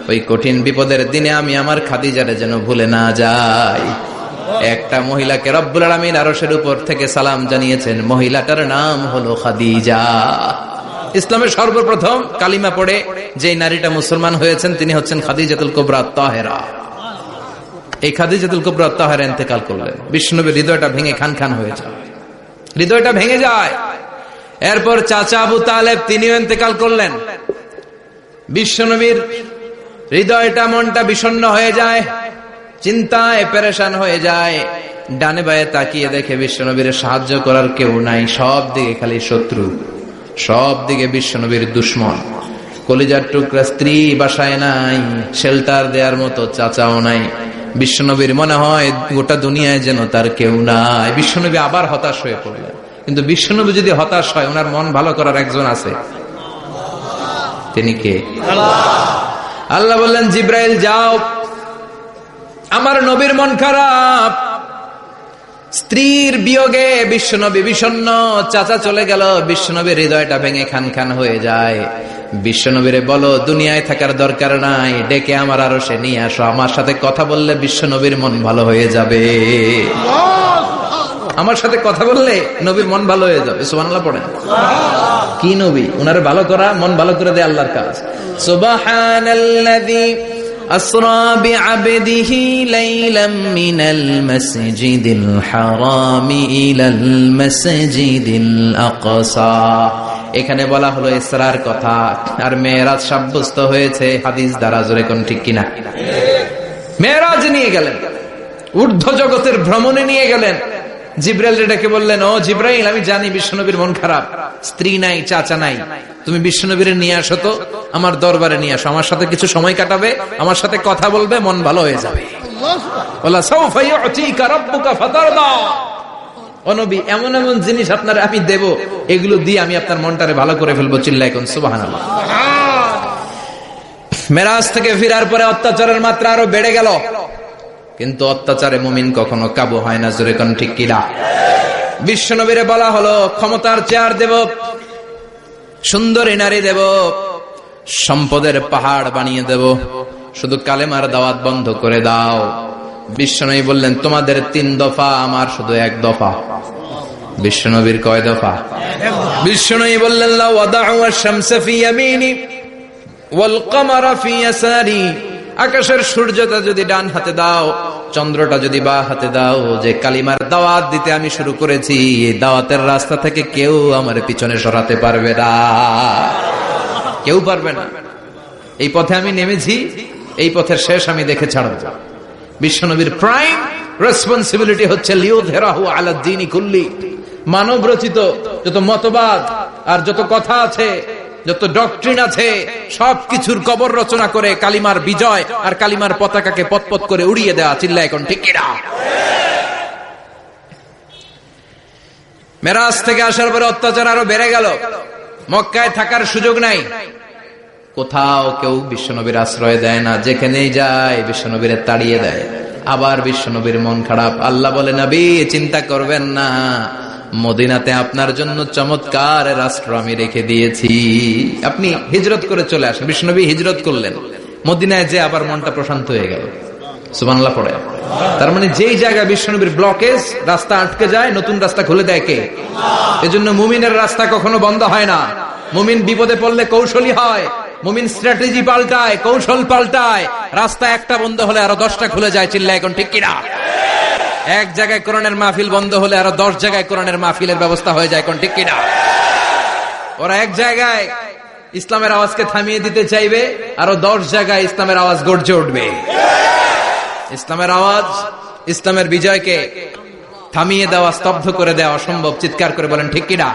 [SPEAKER 1] ওই কঠিন বিপদের দিনে আমি আমার খাদিজারে যেন ভুলে না যাই। একটা মহিলাকে রব্বুল আলামিন আরশের উপর থেকে সালাম জানিয়েছেন, মহিলাটার নাম হলো খাদিজা। ইসলামের সর্বপ্রথম কালিমা পড়ে যে নারীটা মুসলমান হয়েছেন তিনি হচ্ছেন খাদিজাতুল কুবরা তাহেরা। এই খাদিজাতুল কুবরা তাহেরা ইন্তেকাল করলেন। বিশ্বনবীর হৃদয়টা ভেঙে খান খান হয়ে যায়, হৃদয়টা ভেঙে যায়। এরপর চাচা আবু তালেব, তিনিও ইন্তেকাল করলেন। বিশ্বনবীর হৃদয়টা, মনটা বিষণ্ণ হয়ে যায়, চিন্তায় পেরেশান হয়ে যায়। ডানে বায়ে তাকিয়ে দেখে বিশ্বনবীর সাহায্য করার কেউ নাই, সব দিকে খালি শত্রু, সব দিকে বিশ্বনবীর দুশ্মন। কলিজার টুকরা স্ত্রী বাসায় নাই, শেল্টার দেওয়ার মতো চাচাও নাই। বিশ্বনবীর মনে হয় গোটা দুনিয়ায় যেন তার কেউ নাই। বিশ্বনবী আবার হতাশ হয়ে পড়লেন। কিন্তু বিশ্বনবী যদি হতাশ হয়, ওনার মন ভালো করার একজন আছে, তিনি কে? আল্লাহ বললেন, জিব্রাইল যাও, আমার নবীর মন খারাপ, স্ত্রীর বিয়োগে বিশ্বনবী বিষণ্ণ, চাচা চলে গেল, বিশ্বনবীর হৃদয়টা ভেঙে খান খান হয়ে যায়। বিশ্বনবীরে বলো দুনিয়ায় থাকার দরকার নাই, ডেকে আমার আরশে নিয়ে আসো, আমার সাথে কথা বললে বিশ্বনবীর মন ভালো হয়ে যাবে। আমার সাথে কথা বললে নবীর মন ভালো হয়ে যাবে। সুবহানাল্লাহ পড়েন। কি নবী? উনারে ভালো করা, মন ভালো করে দেয় আল্লাহর কাজ। সুবহানাল্লাযী أسرى بعبده ليلا من المسجد الحرام إلى المسجد الأقصى। এখানে বলা হলো ইসরার কথা, আর মেরাজ সাব্যস্ত হয়েছে হাদিস দ্বারা। জোরে কোন ঠিক কিনা? মেরাজ নিয়ে গেলেন, ঊর্ধ্ব জগতের ভ্রমণে নিয়ে গেলেন। জিব্রাইল ডেকে বললেন, ও জিব্রাইল, আমি জানি বিশ্বনবীর মন খারাপ, স্ত্রী নাই, চাচা নাই, তুমি বিশ্বনবীর নিয়ে আসো তো, আমার দরবারে নিয়ে আসো, আমার সাথে কিছু সময় কাটাবে, আমার সাথে কথা বলবে, মন ভালো হয়ে যাবে। ওয়ালা সাউফা ইউতিকা রাব্বুকা ফাতারদা। ও নবী, এমন এমন জিনিস আপনার আমি দেব, এগুলো দিয়ে আমি আপনার মনটারে ভালো করে ফেলবো। চিল্লায় কোন সুবহানাল্লাহ। মেরাজ থেকে ফিরার পরে অত্যাচারের মাত্রা আরো বেড়ে গেল, কিন্তু অত্যাচারে মুমিন কখনো কাবু হয় না। জোরে কোন ঠিক কিনা? বিশ্বনবীরে বলা হলো, ক্ষমতার চেয়ার দেব, সুন্দরী নারী দেব, সম্পদের পাহাড় বানিয়ে দেব, শুধু কালেমার দাওয়াত বন্ধ করে দাও। বিশ্বনবী বললেন, তোমাদের 3 দফা, আমার শুধু 1 দফা। বিশ্বনবীর কয় দফা? বিশ্বনবী বললেন, লা ওয়াদাউ আশ-শামসা ফি ইয়ামিনি ওয়াল কামারা ফি ইয়াসারি। আকাশের সূর্যটা যদি ডান হাতে দাও, চন্দ্রটা যদি বা হাতে দাও, যে কালিমার দাওয়াত দিতে আমি শুরু করেছি, এই দাওয়াতের রাস্তা থেকে কেউ আমার পিছনে সরাতে পারবে না, কেউ পারবে না। এই পথে আমি নেমেছি, এই পথের শেষ আমি দেখে ছাড়ব। বিশ্বনবীর প্রাইম রেসপন্সিবিলিটি হচ্ছে লিউযহিরাহু আলা দ্বীনি কুল্লি। মানব রচিত যত মতবাদ আর যত কথা আছে, যত ডক্ট্রিন আছে, সবকিছুর কবর রচনা করে কালিমার বিজয় আর কালিমার পতাকাকে পতপত করে উড়িয়ে দেওয়া। চিল্লায় এখন ঠিক কিনা? মেরাজ থেকে আসার পরে অত্যাচার আরো বেড়ে গেল, মক্কায় থাকার সুযোগ নাই, কোথাও কেউ বিশ্বনবীর আশ্রয় দেয় না, যেখানেই যায় বিশ্বনবীরে তাড়িয়ে দেয়। আবার বিশ্বনবীর মন খারাপ। আল্লাহ বলে, নবী চিন্তা করবেন না, মদিনাতে আপনার জন্য চমৎকার রাষ্ট্র আমি রেখে দিয়েছি, আপনি হিজরত করে চলে আসেন। বিশ্বনবী হিজরত করলেন, মদিনায় যে আবার মনটা প্রশান্ত হয়ে গেল। সুবহানাল্লাহ পড়ে। তার মানে যেই জায়গায় বিশ্বনবীর ব্লকেজ, রাস্তা আটকে যায়, নতুন রাস্তা খুলে দেয় কে? এজন্য মুমিনের রাস্তা কখনো বন্ধ হয় না। মুমিন বিপদে পড়লে কৌশলী হয়, মুমিন স্ট্র্যাটেজি পাল্টায়, কৌশল পাল্টায়। রাস্তা একটা বন্ধ হলে আরো 10টা খুলে যায়। চিল্লায় এখন ঠিক কিনা? এক জায়গায় কোরআনের মাহফিল বন্ধ হলে আরো 10 জায়গায় কোরআনের মাহফিলের ব্যবস্থা হয়ে যায়। কোন ঠিক কিনা? ওরা এক জায়গায় ইসলামের আওয়াজকে থামিয়ে দিতে চাইবে, আরো 10 জায়গায় ইসলামের আওয়াজ গর্জে উঠবে। ইসলামের আওয়াজ, ইসলামের বিজয়কে থামিয়ে দেওয়া, স্তব্ধ করে দেওয়া অসম্ভব। চিৎকার করে বলেন ঠিক কিনা?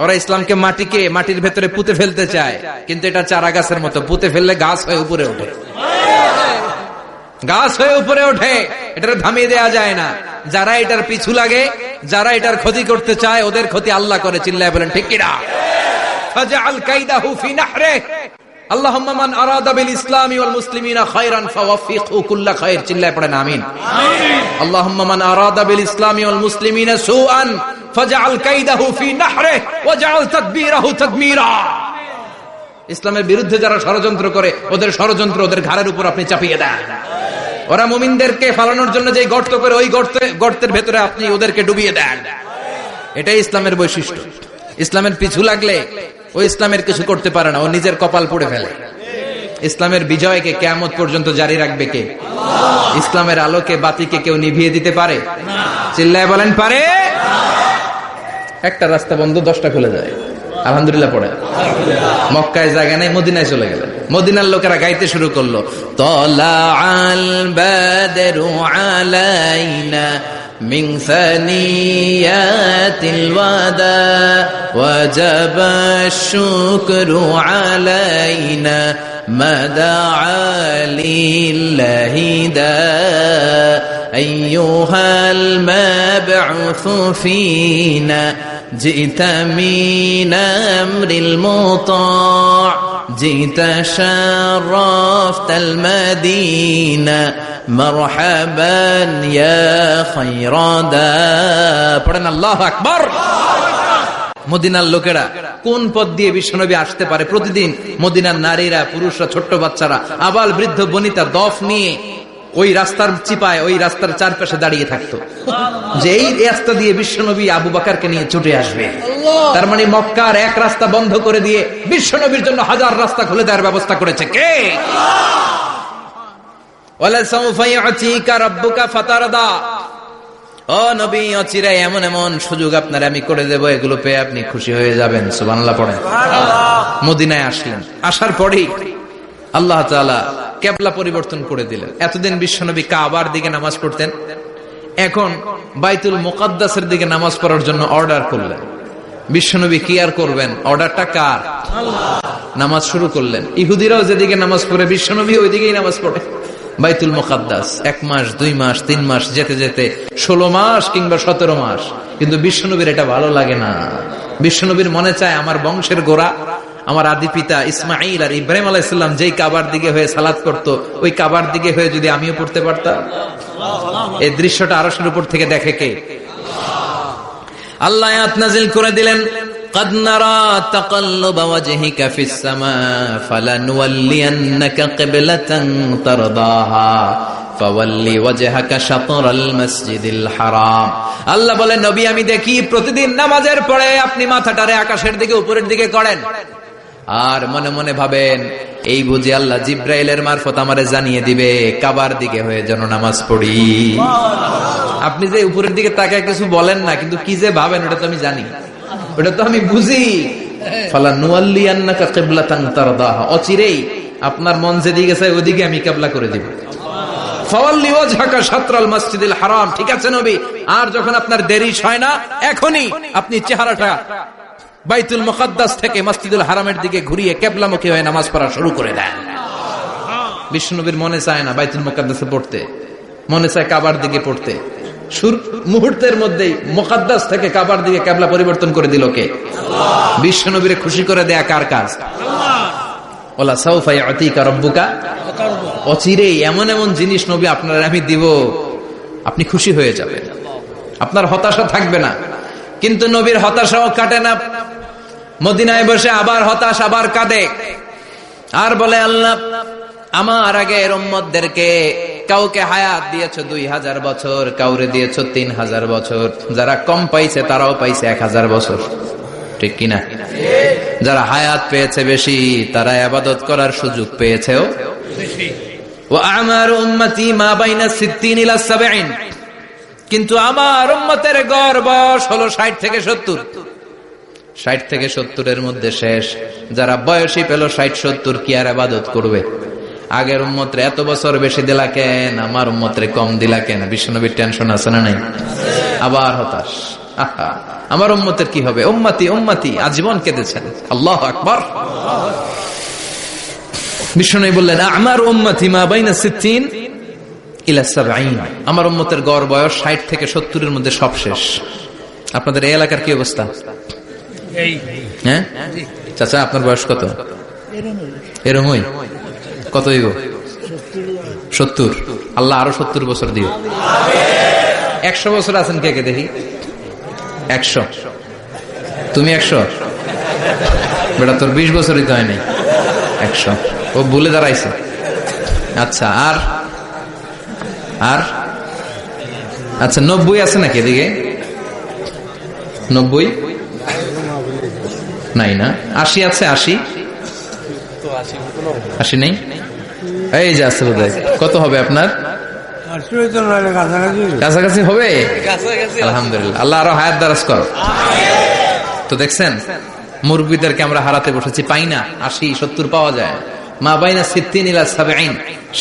[SPEAKER 1] ওরা ইসলামকে মাটির ভেতরে পুঁতে ফেলতে চায়, কিন্তু এটা চারা গাছের মতো, পুঁতে ফেললে গাছ হয়ে উপরে ওঠে, গাছ হয়ে উপরে ওঠে। এটা থামিয়ে দেওয়া যায় না। যারা এটার পিছু লাগে, যারা এটার ক্ষতি করতে চায়, ওদের ক্ষতি আল্লাহ করে। চিল্লায় বলেন ঠিক কিনা? ফাজআল কাইদাহু ফি নাহরিহি আল্লাহুম্মা মান আরাদা বিল ইসলামি ওয়াল মুসলিমিনা খায়রান ফাওয়াফিকহু কুল্লা খায়র। চিল্লায় পড়েন আমিন। আল্লাহুম্মা মান আরাদা বিল ইসলামি ওয়াল মুসলিমিনা সুআন ফাজআল কাইদাহু ফি নাহরিহি ওয়াজআল তাদবীরাহু তাদমীরা। ইসলামের বিরুদ্ধে যারা ষড়যন্ত্র করে, ওদের ষড়যন্ত্র ওদের ঘাড়ের উপর আপনি চাপিয়ে দেন। ওরা মুমিনদেরকে ফালানোর জন্য যে গর্ত করে, ওই গর্তের ভেতরে আপনি ওদেরকে ডুবিয়ে দেন। এটাই ইসলামের বৈশিষ্ট্য। ইসলামের পিছু লাগলে ও ইসলামের কিছু করতে পারে না, ও নিজের কপাল পুড়ে ফেলে। ইসলামের বিজয়কে কিয়ামত পর্যন্ত জারি রাখবে কে? ইসলামের আলোকে বাতিকে কেউ নিভিয়ে দিতে পারে? চিল্লায় বলেন পারে? একটা রাস্তা বন্ধ, 10টা খুলে যায়। আলহামদুলিল্লাহ পড়ে। মক্কায় জায়গা নেই, মদিনায় চলে গেলেন। মদিনার লোকেরা গাইতে শুরু করলো, তলাআল বাদরু আলাইনা মিন সানিয়াতিল ওয়াদা ওয়াজাবা শুকরু আলাইনা মাদাআ লিল্লাহি দা আইয়ুহাল মাবউসু ফিনা جئت من أمر المطاع جئت شرفت المدينة مرحبا يا خير دا পড়েন আল্লাহু আকবার। মদিনার লোকেরা কোন পথ দিয়ে বিশ্বনবী আসতে পারে? প্রতিদিন মদিনার নারীরা, পুরুষরা, ছোট্ট বাচ্চারা, আবাল বৃদ্ধ বনিতা দফ নিয়ে ওই রাস্তার চিপায়, ওই রাস্তার চারপাশে দাঁড়িয়ে থাকতো, যে এই রাস্তা দিয়ে বিশ্বনবী আবু বকরকে নিয়ে ছুটে আসবে। তার মানে মক্কার এক রাস্তা বন্ধ করে দিয়ে বিশ্বনবীর জন্য হাজার রাস্তা খুলে দেওয়ার ব্যবস্থা করেছে কে? ওয়ালা সাউফা ইউতিকা রাব্বুকা ফাতারদা। ও নবী, অচিরে এমন এমন সুযোগ আপনার আমি করে দেব, এগুলো পেয়ে আপনি খুশি হয়ে যাবেন। সুবহানাল্লাহ পড়েন। মদিনায় আসলেন, আসার পরেই আল্লাহ তাআলা কিবলা পরিবর্তন করে দিলেন। এতদিন বিশ্বনবী কাবার দিকে নামাজ পড়তেন, এখন বাইতুল মুকাদ্দাসের দিকে নামাজ পড়ার জন্য অর্ডার করলেন। বিশ্বনবী কি আর করবেন? অর্ডারটা কার? নামাজ শুরু করলেন। ইহুদিরাও যেদিকে নামাজ পড়ে, বিশ্বনবী ওই দিকেই নামাজ পড়ে। বাইতুল মুকাদ্দাস 1 মাস, 2 মাস, 3 মাস, যেতে যেতে 16 মাস কিংবা 17 মাস। কিন্তু বিশ্বনবীর এটা ভালো লাগে না। বিশ্বনবীর মনে চায় আমার বংশের গোড়া, আমার আদি পিতা ইসমাইল আর ইব্রাহিম আলাইহিস সালাম যেই কাবার দিকে হয়ে সালাত করত, ওই কাবার দিকে হয়ে যদি আমিও পড়তে পারতাম। এই দৃশ্যটা আরশের উপর থেকে দেখে কে? আল্লাহ আয়াত নাযিল করে দিলেন, قد نرى تقلب وجهك في السماء فلنولينك قبلة ترضاها فول وجهك شطر المسجد الحرام। আল্লাহ বলে, নবী আমি দেখি প্রতিদিন নামাজের পরে আপনি মাথাটারে আকাশের দিকে, উপরের দিকে করেন, আর মনে মনে ভাবেন এই বুঝি আল্লাহ জিব্রাইলের মারফত আমারে জানিয়ে দিবে কাবার দিকে হয়ে যেন নামাজ পড়ি। আপনি যে উপরের দিকে তাকায় কিছু বলেন না, কিন্তু কি যে ভাবেন ওটা তো আমি জানি, ওটা তো আমি বুঝি। ফালানুওয়াল্লিয়ান্নাকা কিবলাতান তারদাহা, অচিরেই আপনার মন যেদিকে চায় ওদিকে আমি কিবলা করে দিব। ফাওয়াল্লি ওয়াজহাকা শাতরাল মাসজিদিল হারাম। ঠিক আছে নবী, আর যখন আপনার দেরি হয় না, এখনই আপনি চেহারাটা বাইতুল মুকাদ্দাস থেকে মসজিদুল হারামের দিকে ঘুরিয়ে কিবলামুখী হয়ে নামাজ পড়া শুরু করে দেন। বিশ্বনবীর মনে চায় না বাইতুল মুকাদ্দাসে পড়তে, মনে চায় কাবার দিকে পড়তে। মুহূর্তের মধ্যেই মুকাদ্দাস থেকে কাবার দিকে কিবলা পরিবর্তন করে দিল কে? বিশ্বনবীরে খুশি করে দেয়া কার কাজ? ওয়ালা সাউফা ইউতিকা রাব্বুকা। অচিরেই এমন এমন জিনিস নবী আপনার আমি দিব, আপনি খুশি হয়ে যাবেন, আপনার হতাশা থাকবে না। কিন্তু নবীর হতাশাও কাটে না। মদিনায় বসে আবার হতাশ, আবার কাঁদে, আর বলে আল্লাহ আমার আগের উম্মতদেরকে কাউকে হায়াত দিয়েছো 2000 বছর, কাউরে দিয়েছো 3000 বছর, যারা কম পাইছে তারাও পাইছে 1000 বছর, ঠিক কিনা? যারা হায়াত পেয়েছে বেশি তারা ইবাদত করার সুযোগ পেয়েছেও বেশি। ওয়া আমারু উম্মতি মা বাইনা 60 ইলা 70, কিন্তু আমার উম্মতের গড় বয়স হলো 60 থেকে 70। 60 থেকে 70 এর মধ্যে শেষ। যারা বয়সী পেল 60-70 কি আর ইবাদত করবে? আগের উম্মতরে এত বছর বেশি দিলা কেন, আমার উম্মতরে কম দিলা কেন? বিশ্বনবীর টেনশন আছে না নাই? আবার হতাশ, আমার উম্মতের কি হবে? উম্মতি উম্মতি আজীবন কেঁদেছেন। আল্লাহু আকবার। বিশ্বনবী বললেন আমার উম্মতি মা বাইনা 60 ইলা 70, আমার উম্মতের গড় বয়স 60 থেকে 70 এর মধ্যে সব শেষ। আপনাদের এই এলাকার কি অবস্থা? হ্যাঁ চাচা, আপনার বয়স কত? এরমই কত হইব? 70। আল্লাহ আরো 70 বছর দিও। 100 বছর আছেন কে কে দেখি? 100। তুমি 100? বেটা তোর 20 বছরই তো হয়নি। 100 ও ভুলে দাঁড়াইছে। আচ্ছা, আর আর আচ্ছা 90 আছে নাকি এদিকে? 90 নাই না? 80 আছে? 80 নেই? এই যে আছে বোধহয়। কত হবে আপনার? কাছাকাছি হবে। আলহামদুলিল্লাহ, আল্লাহ আরো হায়াত দারাজ কর। তো দেখছেন মুরব্বীদেরকে আমরা হারাতে বসেছি, পাই না। 80-70 পাওয়া যায়। মা বাইনা 60 ইলা 70,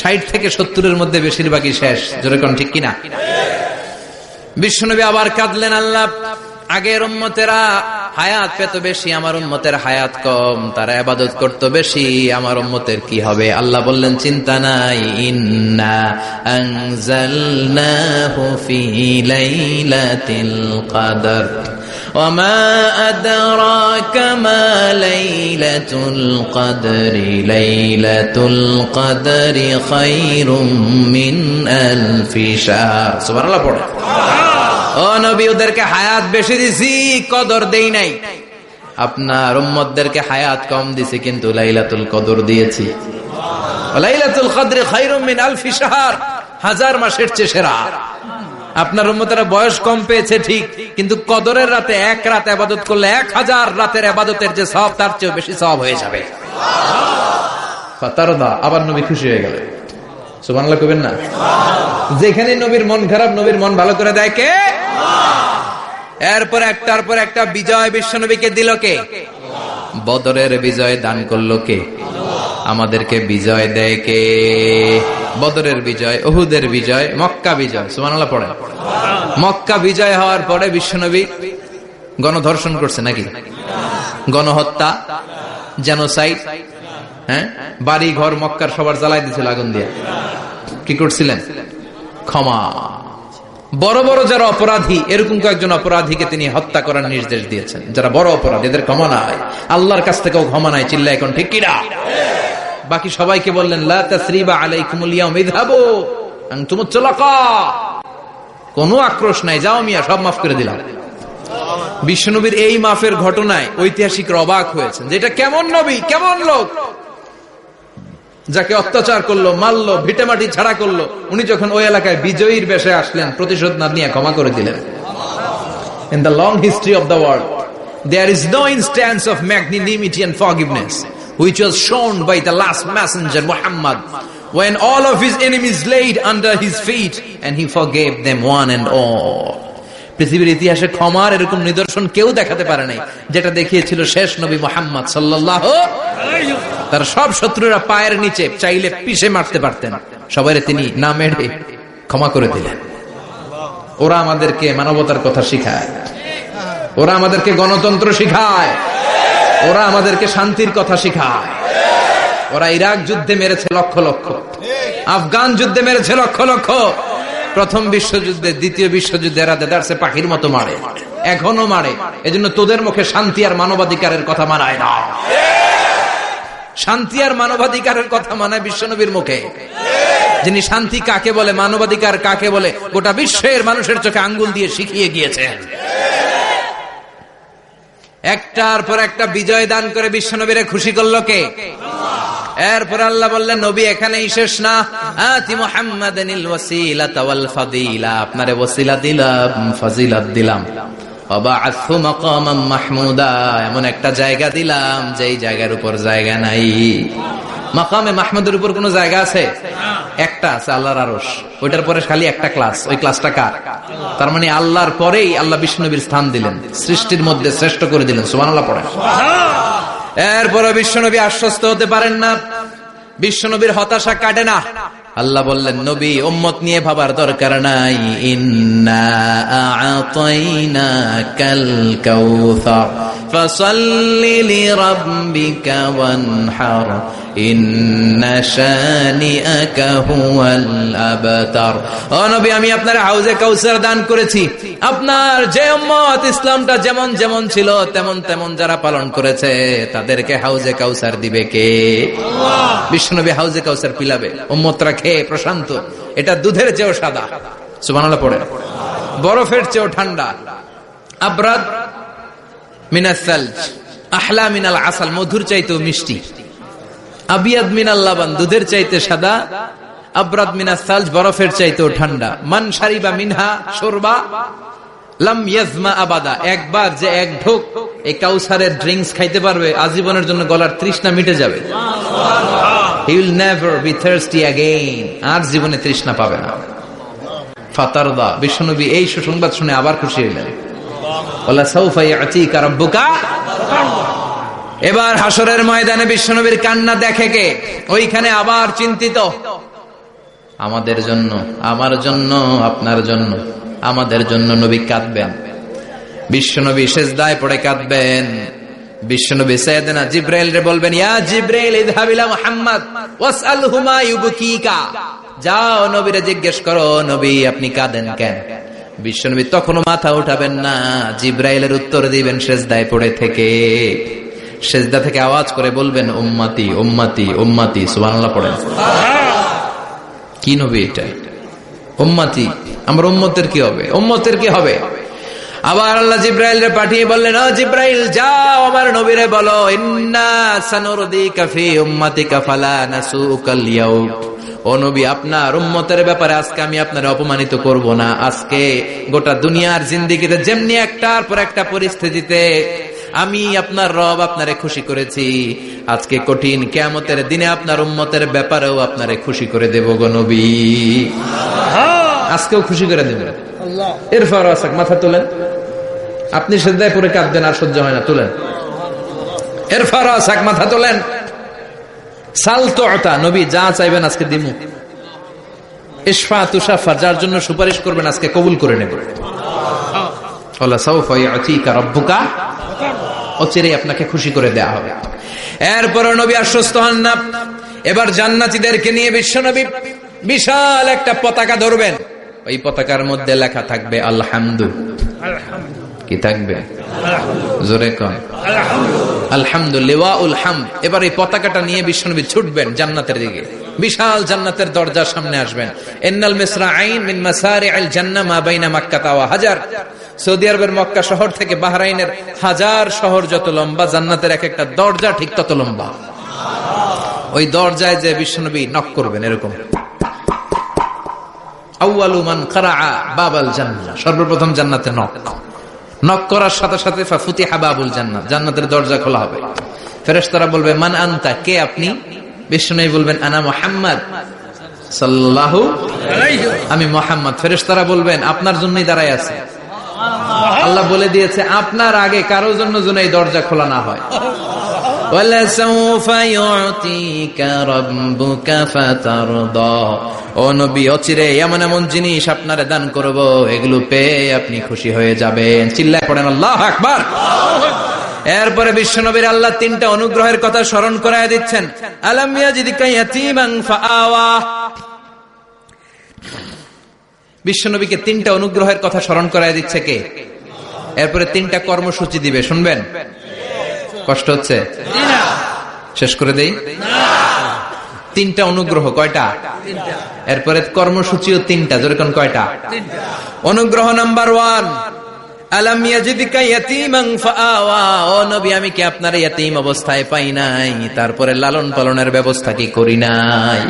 [SPEAKER 1] 60 থেকে 70 এর মধ্যে বেশিরভাগই শেষ। জোরে কোন ঠিক কিনা? বিশ্বনবী আবার কাঁদলেন, আল্লাহ আগের উম্মতেরা হায়াত পেত বেশি, আমার উম্মতের হায়াত কম, তারা ইবাদত করত বেশি, আমার উম্মতের কি হবে? আল্লাহ বললেন চিন্তা নাই, ইন্না আনজালনাহু ফি লাইলাতিল কদর ওয়া মা আদরাকা মা লাইলাতুল কদরি লাইলাতুল কদরি খায়রুম মিন আলফি শাহর। সুবহানাল্লাহ পড়ে। ও নবী, ওদেরকে হায়াত বেশি দিছি, কদর দেই নাই। আপনার উম্মতদেরকে হায়াত কম দিছি, কিন্তু লাইলাতুল কদর দিয়েছি। লাইলাতুল কদরি খায়রুম মিন আলফি শাহর, 1000 মাসের চেয়ে সেরা। আপনার উম্মতেরা বয়স কম পেয়েছে ঠিক, কিন্তু কদরের রাতে এক রাত ইবাদত করলে 1000 রাতের ইবাদতের যে সওয়াব তার চেয়ে বেশি সওয়াব হয়ে যাবে। ফাতারদা, আবার নবী খুশি হয়ে গেলেন। সুবহানাল্লাহ কইবেন না? যেখানে নবীর মন খারাপ, নবীর মন ভালো করে দেয় কে? এরপর একটার পর একটা বিজয় বিশ্বনবীকে দিল কে? বদরের বিজয় দান করলো কে? আমাদেরকে বিজয় দেয় কে? বদরের বিজয়, উহুদের বিজয়, মক্কা বিজয়। সুবহানাল্লাহ পড়ে। মক্কা বিজয় হওয়ার পরে বিশ্বনবী গণধর্ষণ করছে নাকি? গণহত্যা, জেনোসাইড, হ্যাঁ, বাড়ি ঘর মক্কার সবার জ্বালাই দিয়েছিল আগুন দিয়ে। কি করছিলেন? ক্ষমা। বড় বড় যারা অপরাধী, এরকম কয়েকজন অপরাধীকে তিনি হত্যা করার নির্দেশ দিয়েছেন। যারা বড় অপরাধী, এদের ক্ষমা নাই, আল্লাহর কাছ থেকেও ক্ষমা নাই। চিল্লা এখন ঠিক কিনা? বাকি সবাইকে বললেন লা তাসরিবা আলাইকুমুল ইয়াউম ইযহাবু আনতুমুত তুলাকা, কোনো আক্রোশ নাই, যাও মিয়া, সব মাফ করে দিলাম। বিশ্বনবীর এই মাফের ঘটনায় ঐতিহাসিকরা অবাক হয়েছেন যে এটা কেমন নবী, কেমন লোক, যাকে অত্যাচার করলো, মারলো, ভিটেমাটি ছাড়া করলো, উনি যখন ওই এলাকায় বিজয়ীর বেশে আসলেন, প্রতিশোধ না নিয়ে ক্ষমা করে দিলেন। In the long history of the world, there is no instance of magnanimity and forgiveness which was shown by the last messenger Muhammad, when all of his enemies laid under his feet and he forgave them one and all. পৃথিবীর ইতিহাসে ক্ষমার এরকম নিদর্শন কেউ দেখাতে পারে নাই, যেটা দেখিয়েছিল শেষ নবী মুহাম্মদ সাল্লাল্লাহু আলাইহি ওয়াসাল্লাম। তার সব শত্রুরা পায়ের নিচে চাইলে পিষে মারতে পারতেন, সবাইরে তিনি না মেরে ক্ষমা করে দিলেন। ওরা আমাদেরকে মানবতার কথা শিখায়, ওরা আমাদেরকে গণতন্ত্র শিখায়, ওরা আমাদেরকে শান্তির কথা শিখায়। ওরা ইরাক যুদ্ধে মেরেছে লক্ষ লক্ষ, আফগান যুদ্ধে মেরেছে লক্ষ লক্ষ, প্রথম বিশ্বযুদ্ধে, দ্বিতীয় বিশ্বযুদ্ধে এরা দেদারসে পাখির মতো মারে, এখনো মারে। এজন্য তোদের মুখে শান্তি আর মানবাধিকারের কথা মানায় না। শান্তি আর মানবাধিকারের কথা মানায় বিশ্বনবীর মুখে, যিনি শান্তি কাকে বলে, মানবাধিকার কাকে বলে, গোটা বিশ্বের মানুষের চোখে আঙ্গুল দিয়ে শিখিয়ে গিয়েছেন। একটার পর একটা বিজয় দান করে বিশ্বনবীরে খুশি করলো কে? এরপর আল্লাহ বললেন, নবী এখানেই শেষ না, আতি মুহাম্মাদানিল ওয়াসিলাতা ওয়াল ফাদিলা, আপনারে ওয়াসিলা দিলাম, ফাজিলাত দিলাম, ওয়াবা'আথু মাকামান মাহমুদা, এমন একটা জায়গা দিলাম যেই জায়গার উপর জায়গা নাই। মাকামে মাহমুদের উপর কোন জায়গা আছে? একটা আছে, আল্লাহর আরশ। ওইটার পরে খালি একটা ক্লাস, ওই ক্লাসটা কার? তার মানে আল্লাহর পরেই আল্লাহ বিশ্বনবীর স্থান দিলেন, সৃষ্টির মধ্যে শ্রেষ্ঠ করে দিলেন। সুবহানাল্লাহ পড়েন। এরপরে বিশ্বনবী আশ্বস্ত হতে পারেন না, বিশ্বনবীর হতাশা কাটে না। আল্লাহ বললেন, নবী উম্মত নিয়ে ভাবার দরকার নাই, ইন্না আ'তাইনাকাল কাউসার ফাসাল্লি লিরাব্বিকা ওয়ানহার ইন্না শানিআকা হুয়াল আবতার। ও নবী, আমি আপনার হাউজে কাউসার দান করেছি। আপনার যে উম্মত ইসলামটা যেমন যেমন ছিল তেমন তেমন যারা পালন করেছে তাদেরকে হাউজে কাউসার দিবে কে? আল্লাহ। বিশ্বনবী হাউজে কাউসার পিলাবে, উম্মতরা খেয়ে প্রশান্ত। এটা দুধের চেয়েও সাদা, সুবহানাল্লাহ পড়ে, বরফের চেয়েও ঠান্ডা, আবরাদ মিনাস সালজ আহলা মিনাল আসাল, মধুর চাইতেও মিষ্টি, আবিয়াদ মিনাল লাবান, দুধের চাইতে সাদা, আবরাদ মিনাস সালজ, বরফের চাইতেও ঠান্ডা। মান শারিবা মিনহা শুরবা লাম ইয়াজমা আবাদা, একবার যে এক ঢোক এই কাউসারের ড্রিঙ্কস খাইতে পারবে আজীবনের জন্য গলার তৃষ্ণা মিটে যাবে। He will never be thirsty again, আর জীবনে তৃষ্ণা পাবে না। ফাতারদা, বিশ্বনবী এই সুসংবাদ শুনে আবার খুশি হলেন। ওয়ালা সাউফা ইয়াতিকা রাব্বুকা। এবার হাসরের ময়দানে বিশ্বনবীর কান্না দেখে কে? ওইখানে আবার চিন্তিত, আমাদের জন্য, আমার জন্য, আপনার জন্য, আমাদের জন্য নবী কাঁদবেন। বিশ্বনবী সিজদায় পড়ে কাঁদবেন। বিশ্বনবী সাইয়েদনা জিবরাইল রে বলবেন, ইয়া জিবরাইল ইযহাব ইলা মুহাম্মদ ওয়াসআলহু মা ইউবকিকা, যাও নবীরে জিজ্ঞেস করো, নবী আপনি কাঁদেন কেন? বিশ্বনবী তখনও মাথা উঠাবেন না, জিবরাইলের উত্তর দিবেন সিজদায় পড়ে থেকে। সিজদা থেকে আওয়াজ করে বলবেন, উম্মতি উম্মতি উম্মতি। সুবহানাল্লাহ পড়েন। কি নবী এটা? উম্মতি, আমার উম্মতের কি হবে? উম্মতের কি হবে? আবার আল্লাহ জিবরাইলকে পাঠিয়ে বললেন, ও জিবরাইল যাও আমার নবীরে বলো, ইন্না সানুরদিকা ফি উম্মাতিকা ফালা নাসুকাল ইয়াউম। ও নবী, আপনার উম্মতের ব্যাপারে আজকে আমি আপনারে অপমানিত করব না। আজকে গোটা দুনিয়ার জিন্দেগিতে যেমনি একটার পর একটা পরিস্থিতিতে আমি আপনার রব আপনারে খুশি করেছি, আজকে কঠিন কিয়ামতের দিনে আপনার উম্মতের ব্যাপারেও আপনারে খুশি করে দেব গো নবী। আজকেও খুশি করে দেব। এরপর মাথা তোলেন, আপনি সিজদায় পড়ে কাঁদবেন, আর সহ্য হয় না, তোলেন। এরপর মাথা তোলেন। সাল তুতা, নবী যা চাইবেন আজকে দিমু। ইশফা তুশাফা, যার জন্য সুপারিশ করবেন আজকে কবুল করে নেব। ওয়ালা সাউফা ইয়াতিকা রাব্বুকা, অচিরেই আপনাকে খুশি করে দেয়া হবে। এরপর নবী আশ্বস্ত হন না। এবার জান্নাতীদেরকে নিয়ে বিশ্বনবী বিশাল একটা পতাকা ধরবেন। ওই পতাকার মধ্যে লেখা থাকবে আলহামদু। কি থাকবে? জোরে কোন আলহামদুলিল্লাহ উল হামদ। এবার এই পতাকাটা নিয়ে বিশ্বনবী ছুটবেন জান্নাতের দিকে। বিশাল জান্নাতের দরজার সামনে আসবেন। ইন্নাল মিসরাঈন মিন মাসারি'আল জান্নাহ মা বাইনা মাক্কাহ ওয়া হাজার। সৌদি আরবের মক্কা শহর থেকে বাহরাইনের হাজার শহর যত লম্বা, জান্নাতের এক একটা দরজা ঠিক তত লম্বা। ওই দরজায় যে বিশ্বনবী নক করবেন, এরকম আউয়ালু মান কারাআ বাবাল জান্নাহ, সর্বপ্রথম জান্নাতে নক করার সাথে সাথে ফাফুতিহা বাবুল জান্নাহ, জান্নাতের দরজা খোলা হবে। ফেরেশতারা বলবে, মান আনতা, কে আপনি? বিশ্বনবী বলবেন, আনা মুহাম্মদ সাল্লাল্লাহু আলাইহি, আমি মুহাম্মদ। ফেরেশতারা বলবেন, আপনার জন্যই দাঁড়ায় আছে। আল্লাহ বলে দিয়েছে আপনার আগে কারোর জন্য যেন এই দরজা খোলা না হয়। ওয়ালা সাউফা ইউতিকা রাব্বুকা ফাতারদা, ও নবী অচিরে এমন এমন জিনিস আপনারে দান করব, এগুলো পেয়ে আপনি খুশি হয়ে যাবেন। চিল্লায় পড়েন আল্লাহু আকবার। এরপরে বিশ্বনবীর আল্লাহ তিনটা অনুগ্রহের কথা স্মরণ করায় দিচ্ছেন। আলাম ইয়াজিদকা ইয়াতীমান ফাআওয়া, বিশ্বনবীকে তিনটা অনুগ্রহের কথা স্মরণ করায় দিচ্ছে কে? এরপরে তিনটা কর্মসূচি দিবে, শুনবেন? কষ্ট হচ্ছে? শেষ করে দেই। তিনটা অনুগ্রহ, কয়টা? এরপরে কর্মসূচিও তিনটা, যেরকম কয়টা? অনুগ্রহ নাম্বার 1, আলাম ইয়াজিদকা ইয়াতীমান ফাআওয়া, ও নবী আমি কি আপনার ইয়াতীম অবস্থায় পাই নাই, তারপরে লালন পালনের ব্যবস্থা কি করি নাই?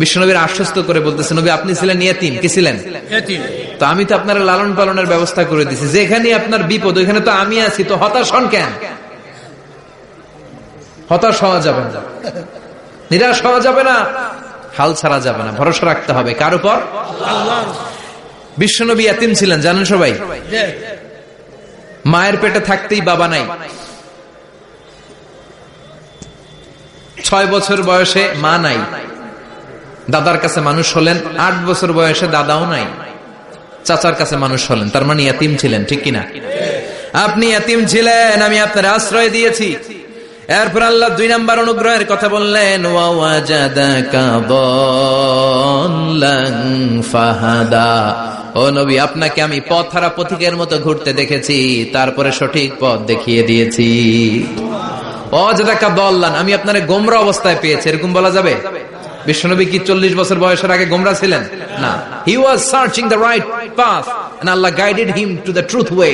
[SPEAKER 1] বিশ্বনবীর আশ্বস্ত করে বলতেছে, নবী আপনি ছিলেন ইয়াতীম, কি ছিলেন? ইয়াতীম। তো আমি তো আপনার লালন পালনের ব্যবস্থা করে দিয়েছি, যেখানে আপনার বিপদ ওইখানে তো আমি আছি, তো হতাশ হন কেন? হতাশ হওয়া যাবে না, নিরাশ হওয়া যাবে না, হাল ছাড়া যাবে না, ভরসা রাখতে হবে কার উপর? আল্লাহ। বিশ্বনবী ইয়াতীম ছিলেন জানেন সবাই। মায়ের পেটে থাকতেই বাবা নাই, 6 বছর বয়সে মা নাই, দাদার কাছে মানুষ হলেন, 8 বছর বয়সে দাদাও নাই, চাচার কাছে মানুষ হলেন, তার মানে ইয়াতীম ছিলেন, ঠিক কিনা? আপনি ইয়াতীম ছিলেন, আমি আপনার আশ্রয় দিয়েছি। এরপর আল্লাহ 2 নম্বর অনুগ্রহের কথা বললেন, ওয়া ওয়াজাদাকা দাল্লান ফাহাদা, ও নবী আপনাকে আমি পথহারা পথিকের মতো ঘুরতে দেখেছি, তারপরে সঠিক পথ দেখিয়ে দিয়েছি। ওয়াজাদাকা দাল্লান, আমি আপনারে গোমরা অবস্থায় পেয়েছি, এরকম বলা যাবে? বিশ্বনবী কি 40 বছর বয়সের আগে গোমরা ছিলেন? না, he was searching the right path and আল্লাহ guided him to the truth way,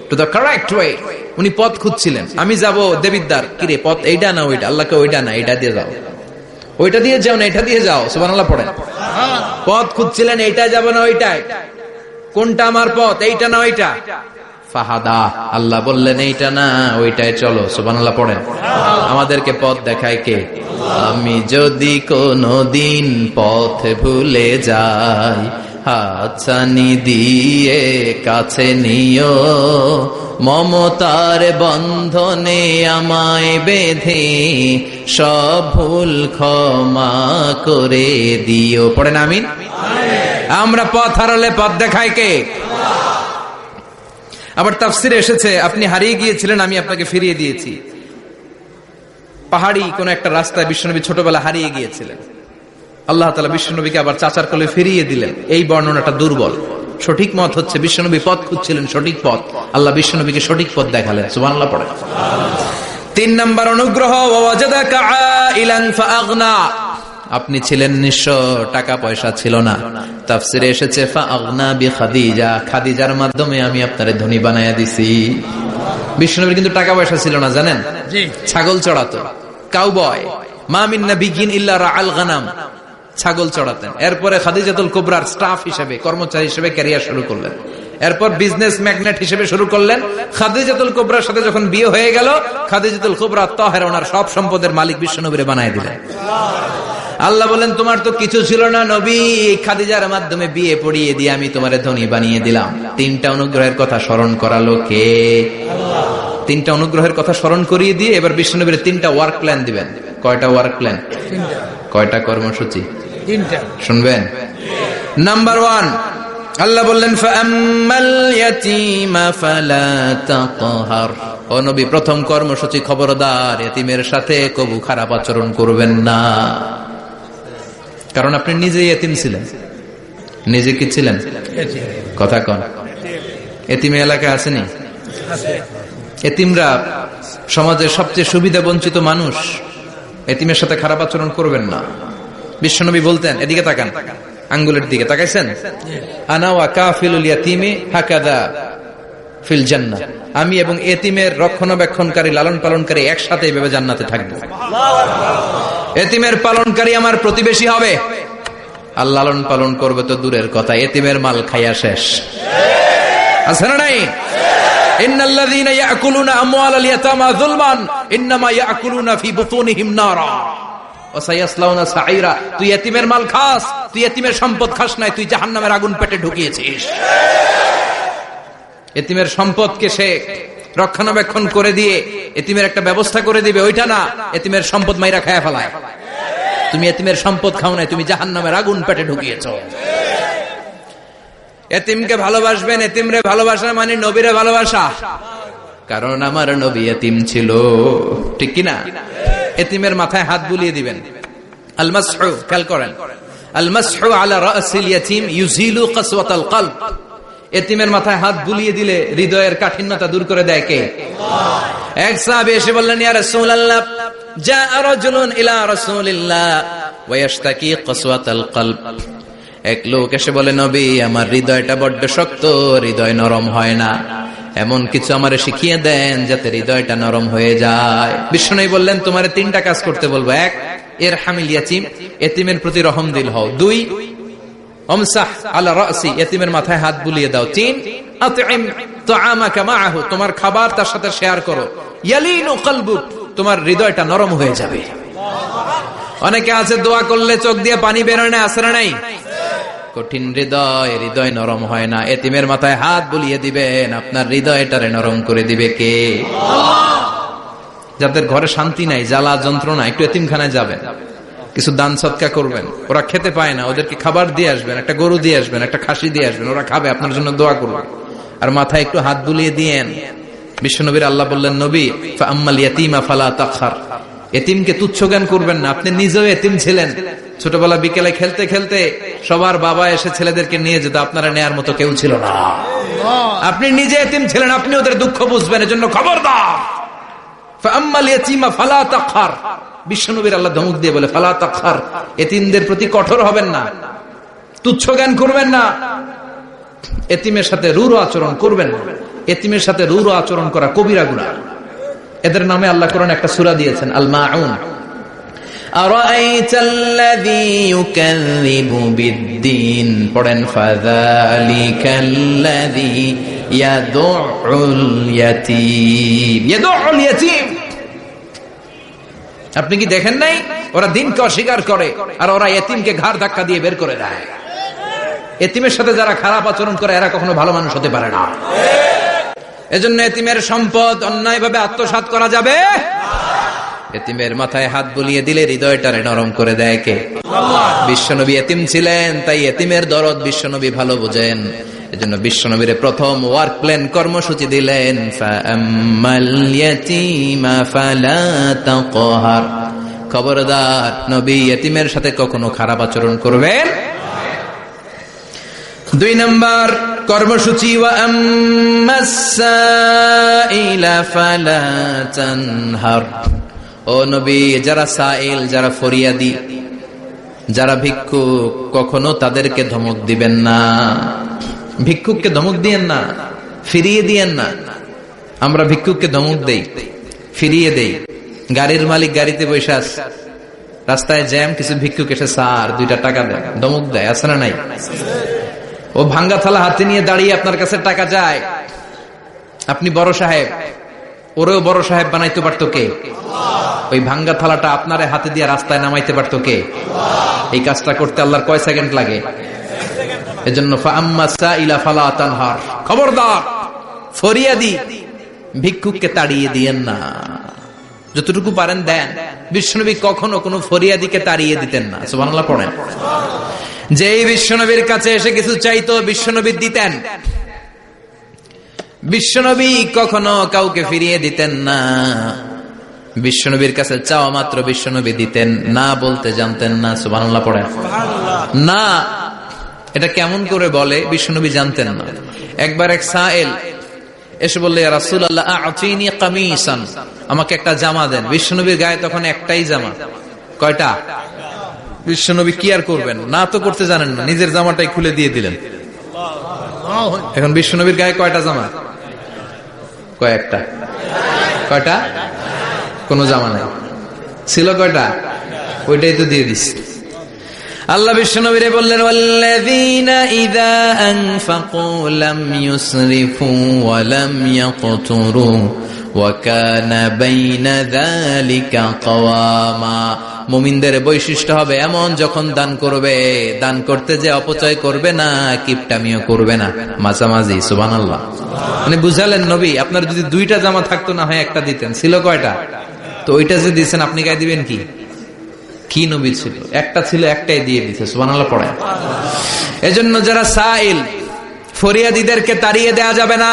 [SPEAKER 1] to the correct way. উনি পথ খুঁজছিলেন। আমি যাব দেবিদ্দার, কিরে পথ এইটা না ওইটা? আল্লাহকে ওইটা না এটা দিয়ে যাও, ওইটা দিয়ে যাও না এটা দিয়ে যাও, সুবহানাল্লাহ পড়েন। পথ খুঁজছিলেন, এইটা যাব না ওইটাই, কোনটা আমার পথ, এইটা না ওইটা? ফাহাদা, আল্লাহ বললেন এইটা না ওইটাই চলো, সুবহানাল্লাহ পড়েন। আমাদেরকে পথ দেখায় কে? আমি যদি কোনদিন পথ ভুলে যাই, হাতছানি দিয়ে কাছে নিও, মমতার বন্ধনে আমায় বেঁধে সব ভুল ক্ষমা করে দিও, পড়েন আমিন। আমরা পথ হারালে পথ দেখায় কে? আবার তাফসিরে এসেছে, আপনি হারিয়ে গিয়েছিলেন, আমি আপনাকে ফিরিয়ে দিয়েছি। পাহাড়ি কোন একটা রাস্তায় বিশ্বনবী ছোটবেলা হারিয়ে গিয়েছিলেন, আল্লাহ তাআলা বিশ্বনবীকে আবার চাচার কোলে ফিরিয়ে দিলেন। এই বর্ণনাটা দুর্বল, সঠিক মত হচ্ছে বিশ্বনবী পথ খুঁজছিলেন, সঠিক পথ, আল্লাহ বিশ্বনবীকে সঠিক পথ দেখালেন, সুবহানাল্লাহ পড়ে। 3 নম্বর অনুগ্রহ, ওয়াজাদাকা আইলান ফাআগনা, আপনি ছিলেন নিঃস্ব, টাকা পয়সা ছিল না। তাফসিরে এসেছে ফাআগনা বিখাদিজা, খাদিজার মাধ্যমে আমি আপনারে ধনী বানায়া দিছি। বিশ্বনবীর কিন্তু টাকা পয়সা ছিল না জানেন, ছাগল চড়াতো, কাউবয়। মা মিন নাবিয়্যিন ইল্লা রাআল গানাম, ছাগল চড়াতেন। এরপরে খাদিজাতুল কুবরার স্টাফ হিসেবে, কর্মচারী হিসেবে ক্যারিয়ার শুরু করলেন। এরপর বিজনেস ম্যাগনেট হিসেবে শুরু করলেন। খাদিজাতুল কুবরার সাথে যখন বিয়ে হয়ে গেল, খাদিজাতুল কুবরা তাহেরা ওনার সব সম্পদের মালিক বিশ্বনবীরে বানায় দিলেন। আল্লাহ বলেন, তোমার তো কিছু ছিল না নবী, খাদিজার মাধ্যমে বিয়ে পড়িয়ে দিয়ে আমি তোমারে ধনী বানিয়ে দিলাম। 3টা অনুগ্রহের কথা স্মরণ করালো কে? আল্লাহ। 3টা অনুগ্রহের কথা স্মরণ করিয়ে দিয়ে এবার বিশ্বনবীর 3টা ওয়ার্ক প্ল্যান দিবেন। কয়টা ওয়ার্ক প্ল্যান? 3টা। কয়টা কর্মসূচি? 3টা। শুনবেন। নাম্বার 1, আল্লাহ বললেন ফাআম্মাল ইয়াতীমা ফালা তাকহার, ও নবী প্রথম কর্মসূচি, খবরদার এতিমের সাথে কবু খারাপ আচরণ করবেন না। কারণ আপনি নিজে এতিম ছিলেন। নিজে কি ছিলেন? কথা কন। এতিমে এলাকা আসেনি? এতিমরা সমাজের সবচেয়ে সুবিধা বঞ্চিত মানুষ, এতিমের সাথে খারাপ আচরণ করবেন না। বিশ্বনবী বলতেন, এদিকে তাকান, আঙ্গুলের দিকে তাকাইছেন, আনা ওয়া কাফিলুল ইয়াতীমি হাকাদা ফিল জান্নাহ, আমি এবং এতিমের রক্ষণাবেক্ষণকারী, লালন পালনকারী একসাথে এইভাবে জান্নাতে থাকবো। এতিমের পালনকারী আমার প্রতিবেশী হবে, আর লালন পালন করবে তো দূরের কথা, এতিমের মাল খাইয়া শেষ। আছে না নাই? ইন্নাল্লাযীনা ইয়াকুলুনা আমওয়ালাল ইয়াতামা যুলমান ইন্নামা ইয়াকুলুনা ফি বুতুনিহিম নারা ওয়া সায়াসলাউনা সাঈরা। তুই এতিমের মাল খাস, তুই এতিমের সম্পদ খাস নাই, তুই জাহান্নামের আগুন পেটে ঢুকিয়েছিস। এতিমের সম্পদকে সে রক্ষণাবেক্ষণ করে দিয়ে এতিমের একটা ব্যবস্থা করে দিবে, ওইটা না, এতিমের সম্পদ মাইরা খায়া ফেলায়। তুমি এতিমের সম্পদ খাও নাই, তুমি জাহান্নামের আগুন পেটে ঢুকিয়েছো। এতিমকে ভালোবাসবেন, এতিমরে ভালোবাসা মানে নবীরে ভালোবাসা, কারণ আমার নবী এতিম ছিল, ঠিক কিনা? এতিমের মাথায় হাত বুলিয়ে দিবেন। আল মাসহু, খেয়াল করেন, আল মাসহু আলা রাসিল ইয়াতীম ইউজিলু কাসওয়াতাল কলব। এতিমের মাথায় হাত বুলিয়ে দিলে হৃদয়ের কাঠিন্যতা দূর করে দেয় কে? আল্লাহ। এক সাহাবী এসে বললেন, ইয়া রাসূলুল্লাহ, জাআ রাজুলুন ইলা রাসূলিল্লাহ ওয়া ইয়াশতাকি কাসওয়াতাল কলব। এক লোক এসে বলে, নবী, আমার হৃদয়টা বড্ড শক্ত, হৃদয় নরম হয় না, এমন কিছু আমারে শিখিয়ে দেন যাতে হৃদয়টা নরম হয়ে যায়। বিশ্বনবী বললেন, তোমারে 3টা কাজ করতে বলবো। 1, ইরহামিল ইয়াতীম, এতিমের প্রতি রহম দিল হও। 2, আমসাহ আলা রাসি, এতিমের মাথায় হাত বুলিয়ে দাও। 3, আতইম তাআমাকা মাআহু, তোমার খাবার তার সাথে শেয়ার করো। ইয়ালিনু কলবুক, তোমার হৃদয়টা নরম হয়ে যাবে। অনেকে আছে দোয়া করলে চোখ দিয়ে পানি বের হয় না, আছে না নাই? কঠিন হৃদয় নরম হয় না। এতিমের মাথায় হাত বুলিয়ে দিবেন, আপনার হৃদয়টারে নরম করে দিবে কে? যাদের ঘরে শান্তি নাই, জ্বালা যন্ত্রণা, একটু এতিমখানায় যাবেন, কিছু দান সদকা করবেন। ওরা খেতে পায় না, ওদেরকে খাবার দিয়ে আসবেন, একটা গরু দিয়ে আসবেন, একটা খাসি দিয়ে আসবেন, ওরা খাবে, আপনার জন্য দোয়া করবে। আর মাথায় একটু হাত বুলিয়ে দিয়েন। বিশ্বনবীর আল্লাহ বললেন, নবী, ফাআম্মাল ইয়াতীমা ফালা তাকহার, এতিমকে তুচ্ছ জ্ঞান করবেন না। আপনি নিজেও এতিম ছিলেন, ছোটবেলা বিকেলে খেলতে খেলতে সবার বাবা এসে ছেলেদেরকে নিয়ে যেত, আপনারা নেয়ার মতো কেউ ছিল না। আপনি নিজে এতিম ছিলেন, আপনি ওদের দুঃখ বুঝবেন, এজন্য খবরদার। ফাআম্মাল ইয়াতীমা ফালা তাকহার, বিশ্বনবীর আল্লাহ ধমক দিয়ে বলে, ফালা তাকহার, এতিমদের প্রতি কঠোর হবেন না, তুচ্ছ জ্ঞান করবেন না, এতিমের সাথে রূঢ় আচরণ করবেন না। এতিমের সাথে রূঢ় আচরণ করা কবিরা গুনাহ। এদের নামে আল্লাহ কোরআনে একটা সূরা দিয়েছেন, আল মাউন। আরাআইতাল্লাযী ইউকাযযিবু বিদ্দীন, পড়েন, ফাযালিকাল্লাযী ইয়াদুউল ইয়াতীম, ইয়াদুউল ইয়াতীম। আপনি কি দেখেন নাই, ওরা দিনকে অস্বীকার করে আর ওরা এতিমকে ঘাড় ধাক্কা দিয়ে বের করে দেয়। এতিমের সাথে যারা খারাপ আচরণ করে এরা কখনো ভালো মানুষ হতে পারে না। এজন্য এতিমের সম্পদ অন্যায়ভাবে আত্মসাৎ করা যাবে। এতিমের মাথায় হাত বুলিয়ে দিলে হৃদয়টারে নরম করে দেয় কে? বিশ্বনবী এতিম ছিলেন, তাই এতিমের দরদ বিশ্বনবী ভালো বোঝেন। এজন্য বিশ্বনবীর প্রথম ওয়ার্ক প্ল্যান, কর্মসূচি দিলেন, ফাআম্মাল ইয়াতীমা ফালা তাকহার, খবরদার নবী এতিমের সাথে কখনো খারাপ আচরণ করবেন। 2 নম্বর কর্মসূচি, ওয়া আম্মাস সাইলা ফালা তানহার, ও নবী, যারা সাইল, যারা ফরিয়াদি, যারা ভিক্ষুক, কখনো তাদেরকে ধমক দিবেন না। ভিক্ষুককে ধমক দিয়েন না, ফিরিয়ে দিয়েন না। আমরা ভিক্ষুককে ধমক দেই, ফিরিয়ে দেই। গাড়ির মালিক গাড়িতে বসে আছে, রাস্তায় জ্যাম, কিছু ভিক্ষুক এসে স্যার 2টা টাকা দেয়, ধমক দেয়, আছে না নাই? ও ভাঙ্গা থালা হাতে নিয়ে দাঁড়িয়ে আপনার কাছে টাকা চায়। আপনি বড় সাহেব, ওরেও বড় সাহেব বানাইতে পারতো কে? ওই ভাঙ্গা থালাটা আপনারে হাতে দিয়ে রাস্তায় নামাইতে পারতো কে? এই কাজটা করতে আল্লাহর কয় সেকেন্ড লাগে? এজন্য ফাআম্মাস সাইলা ফালা তানহার, খবরদার ফরিয়াদি ভিক্ষুককে তাড়িয়ে দিয়েন না। যতটুকু পারেন দেন। বিশ্বনবী কখনো কোনো ফরিয়াদিকে তাড়িয়ে দিতেন না। সুবহানাল্লাহ পড়েন। যেই বিশ্বনবীর কাছে এসে কিছু চাইতো, বিশ্বনবী দিতেন। বিশ্বনবী কখনো কাউকে ফিরিয়ে দিতেন না। বিশ্বনবীর কাছে চাওয়া মাত্র বিশ্বনবী দিতেন, না বলতে জানতেন না। সুবহানাল্লাহ পড়েন। না, এটা কেমন করে বলে বিশ্বনবী জানতেন না। একবার এক সাইল এসে বললে, ইয়া রাসূলুল্লাহ আ'তিনি কামিসান, আমাকে একটা জামা দেন। বিশ্বনবীর গায়ে তখন একটাই জামা। কয়টা? বিশ্বনবী কি আর করবেন, না তো করতে জানেন না, নিজের জামাটাই খুলে দিয়ে দিলেন। এখন বিশ্বনবীর গায়ে কয়টা জামা? কয়েকটা। কয়টা? কোনো জামা নাই। ছিল কয়টা? ওইটাই তো দিয়ে দিস। আল্লাহ বিশ্বনবীরে বললেন, ওয়াল্লাযীনা ইযা আনফাকু লাম ইউসরিফু ওয়া লাম ইয়াকতুরু ওয়া কানা বাইনা যালিকা কাওয়ামা। মুমিনদের বৈশিষ্ট্য হবে এমন, যখন দান করবে, দান করতে যে অপচয় করবে না, কিপটামিও করবে না, মাঝামাঝি। সুবহানাল্লাহ। মানে বুঝালেন নবী, আপনার যদি 2টা জামা থাকতো না হয় একটা দিতেন। ছিল কয়টা? তো ওইটা যে দিয়েছেন আপনি গায়ে দিবেন কি? কি নবী ছিল? একটা ছিল, একটাই দিয়ে দিতে। সুবহানাল্লাহ পড়ে। এজন্য যারা সাইল, ফরিয়াদিদেরকে তাড়িয়ে দেয়া যাবে না।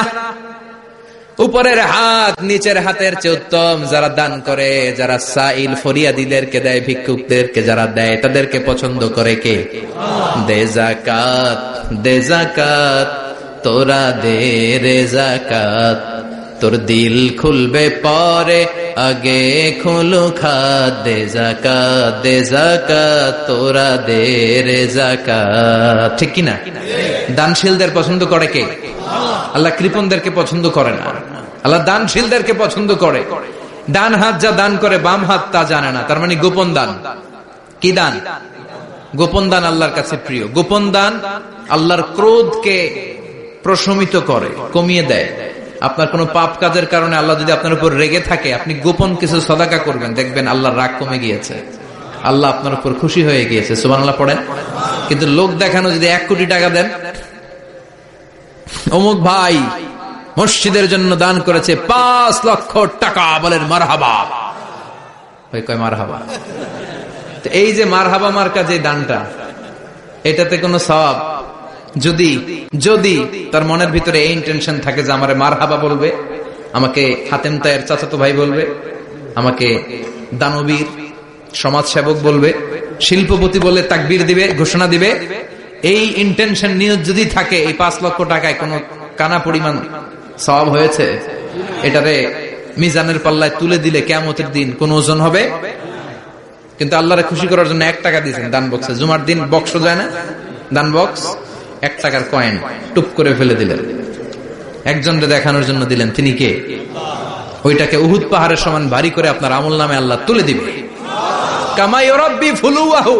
[SPEAKER 1] উপরের হাত নিচের হাতের চেয়ে উত্তম যারা দান করে, যারা সাইল ফরিয়াদিদেরকে দেয়, ভিক্ষুকদেরকে যারা দেয়, তাদেরকে পছন্দ করে কে? দে যাকাত, দে যাকাত, তোরা দে রে যাকাত, তোর দিল খুলবে পরে, আগে খুলু খাত, দে যাকাত তোরা দে রে যাকাত। ঠিক কিনা? দানশীলদের পছন্দ করে কে? আল্লাহ কৃপণদেরকে পছন্দ করে না, আল্লাহ দানশীলদেরকে পছন্দ করে। ডান হাত যা দান করে বাম হাত তা জানে না, তার মানে গোপন দান। কি দান? গোপন দান আল্লাহর কাছে প্রিয়। গোপন দান আল্লাহর ক্রোধকে প্রশমিত করে, কমিয়ে দেয়। আপনার কোনো পাপ কাজের কারণে আল্লাহ যদি আপনার উপর রেগে থাকে, আপনি গোপন কিছু সদাকা করবেন, দেখবেন আল্লাহর রাগ কমে গিয়েছে, আল্লাহ আপনার উপর খুশি হয়ে গিয়েছে। সুবহানাল্লাহ পড়েন। কিন্তু লোক দেখানো যদি 1 কোটি টাকা দেন, অমুক ভাই মসজিদের জন্য দান করেছে 5 লক্ষ টাকা, বলেন মারহাবা। ওই কয় মারহাবা। তো এই যে মারহাবা মার্কা যে দানটা, এটাতে কোনো সওয়াব যদি যদি তার মনের ভিতরে এই ইন্টেনশন থাকে যে আমারে মারহাবা বলবে, আমাকে হাতেম তায়ের চাচাতো ভাই বলবে, আমাকে দানবীর সমাজসেবক বলবে, শিল্পপতি বলে তাকবীর দিবে, ঘোষণা দিবে, এই ইন্টেনশন নিয়ে যদি থাকে, এই 5 লক্ষ টাকায় কোনো কানা পরিমাণ সওয়াব হয়েছে, এটারে মিজানের পাল্লায় তুলে দিলে কিয়ামতের দিন কোন ওজন হবে? কিন্তু আল্লাহরে খুশি করার জন্য 1 টাকা দিয়েছেন দান বক্সে। জুমার দিন বক্স যায় না, দান বক্স, 1 টাকার কয়েন টুপ করে ফেলে দিলেন, একজনকে দেখানোর জন্য দিলেন। তিনি কে? ওইটাকে উহুদ পাহাড়ের সমান ভারী করে আপনার আমল নামে আল্লাহ তুলে দিবে। কামা ইউরাব্বি ফুলুয়াহু,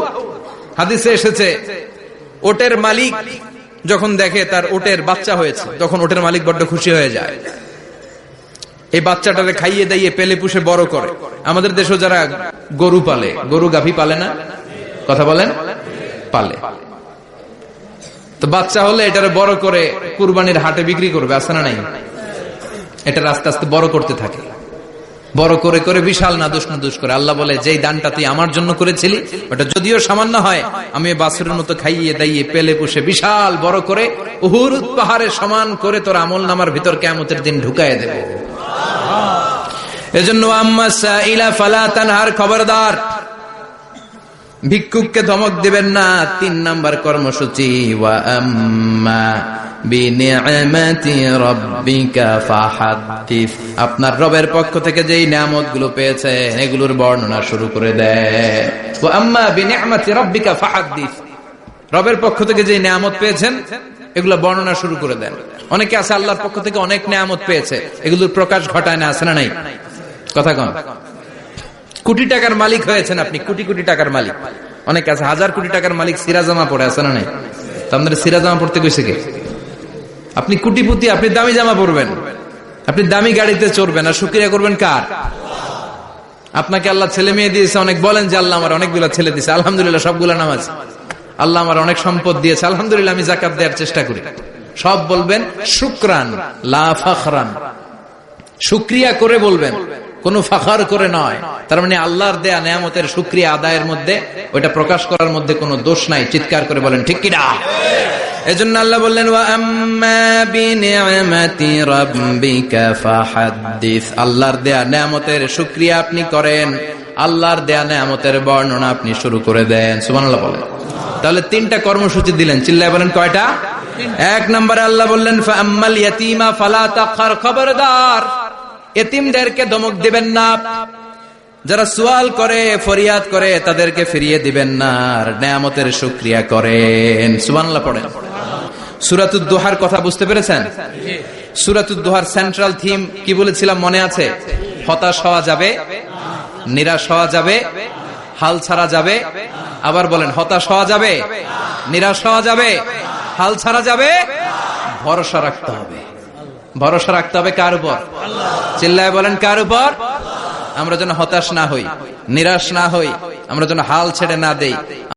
[SPEAKER 1] হাদিসে এসেছে, ওটের মালিক যখন দেখে তার ওটের বাচ্চা হয়েছে, তখন ওটের মালিক বড্ড খুশি হয়ে যায়। এই বাচ্চাটারে খাইয়ে দাইয়ে পেলে পুষে বড় করে। আমাদের দেশে যারা গরু পালে, গরু গাভী পালে না, কথা বলেন, পালে, তো বাচ্চা হলে এটারে বড় করে কুরবানির হাটে বিক্রি করবে, আছে না নাই? এটা আস্তে আস্তে বড় করতে থাকে, বড় করে করে বিশাল নাদুস করে। আল্লাহ বলে, যেই দানটা তুই আমার জন্য করেছিলি, ওটা যদিও সামান্য হয়, আমি বাছুরের মতো খাইয়ে দাইয়ে পেলে পুষে বিশাল বড় করে উহুদ পাহাড়ের সমান করে তোর আমল নামার ভিতর কিয়ামতের দিন ঢুকায় দেব। এজন্য আম্মা সাইলা ফালা তানহার, খবরদার ভিক্ষুককে ধমক দিবেন না। 3 নাম্বার কর্মসূচি, ওয়া আম্মা বিনিআমাতি রাব্বিকা ফাহাদ্দিস, আপনার রবের পক্ষ থেকে যেই নিয়ামতগুলো পেয়েছেন এগুলোর বর্ণনা শুরু করে দেন। ওয়া আম্মা বিনিআমাতি রাব্বিকা ফাহাদ্দিস, রবের পক্ষ থেকে যেই নিয়ামত পেয়েছেন এগুলো বর্ণনা শুরু করে দেন। অনেকে আছে আল্লাহর পক্ষ থেকে অনেক নিয়ামত পেয়েছে, এগুলোর প্রকাশ ঘটায় না, আছে না নাই? কথা কম। কোটি টাকার মালিক হয়েছেন আপনি, কোটি কোটি টাকার মালিক। অনেকে আছে 1000 কোটি টাকার মালিক, সিরাজামা পড়ে, আছে না নাই? তো আপনাদের সিরাজামা পড়তে কইছে কে? আপনি কোটিপতি, আপনি দামি জামা পরবেন, আপনি দামি গাড়িতে চড়বেন, আর শুকরিয়া করবেন কার? আপনাকে আল্লাহ ছেলে মেয়ে দিয়েছে অনেক, বলেন যে আল্লাহ আমার অনেকগুলো ছেলে দিয়েছে, আলহামদুলিল্লাহ, সবগুলা নামাজ। আল্লাহ আমার অনেক সম্পদ দিয়েছে, আলহামদুলিল্লাহ, আমি যাকাত দেওয়ার চেষ্টা করি। সব বলবেন শুকরান লা ফাখরান, শুকরিয়া করে বলবেন, কোন ফাখার করে নয়। তার মানে আল্লাহর দেয়া নিয়ামতের শুকরিয়া আদায়ের মধ্যে, ওটা প্রকাশ করার মধ্যে কোনো দোষ নাই। চিৎকার করে বলেন ঠিক কি না? এজন্য আল্লাহ বললেন, ওয়া আম্মা বিনিআমাতি রাব্বিকা ফাহাদ্দিস, আল্লাহর দেয়া নিয়ামতের শুকরিয়া আপনি করেন, আল্লাহর দেয়া নিয়ামতের বর্ণনা আপনি শুরু করে দেন। সুবহানাল্লাহ বলেন। তাহলে 3টা কর্মসূচি দিলেন, চিল্লায় বলেন কয়টা? 1 নম্বরে আল্লাহ বললেন, ফা আম্মাল ইয়াতীমা ফালা তাকহার, খবরদার এতিমদেরকে ধমক দিবেন না। যারা সুয়াল করে, ফরিয়াদ করে, তাদেরকে ফিরিয়ে দিবেন না, আর নিয়ামতের শুকরিয়া করেন। সুবহানাল্লাহ পড়েন। সূরাতুদ দুহার কথা বুঝতে পেরেছেন? সূরাতুদ দুহার সেন্ট্রাল থিম কি বলেছিলাম মনে আছে? হতাশ হওয়া যাবে, নিরাশ হওয়া যাবে, হাল ছাড়া যাবে। আবার বলেন, হতাশ হওয়া যাবে, নিরাশ হওয়া যাবে, হাল ছাড়া যাবে, ভরসা রাখতে হবে। ভরসা রাখতে হবে কার উপর? চিল্লায় বলেন কার উপর? আমরা যেন হতাশ না হই, নিরাশ না হই, আমরা যেন হাল ছেড়ে না দেই।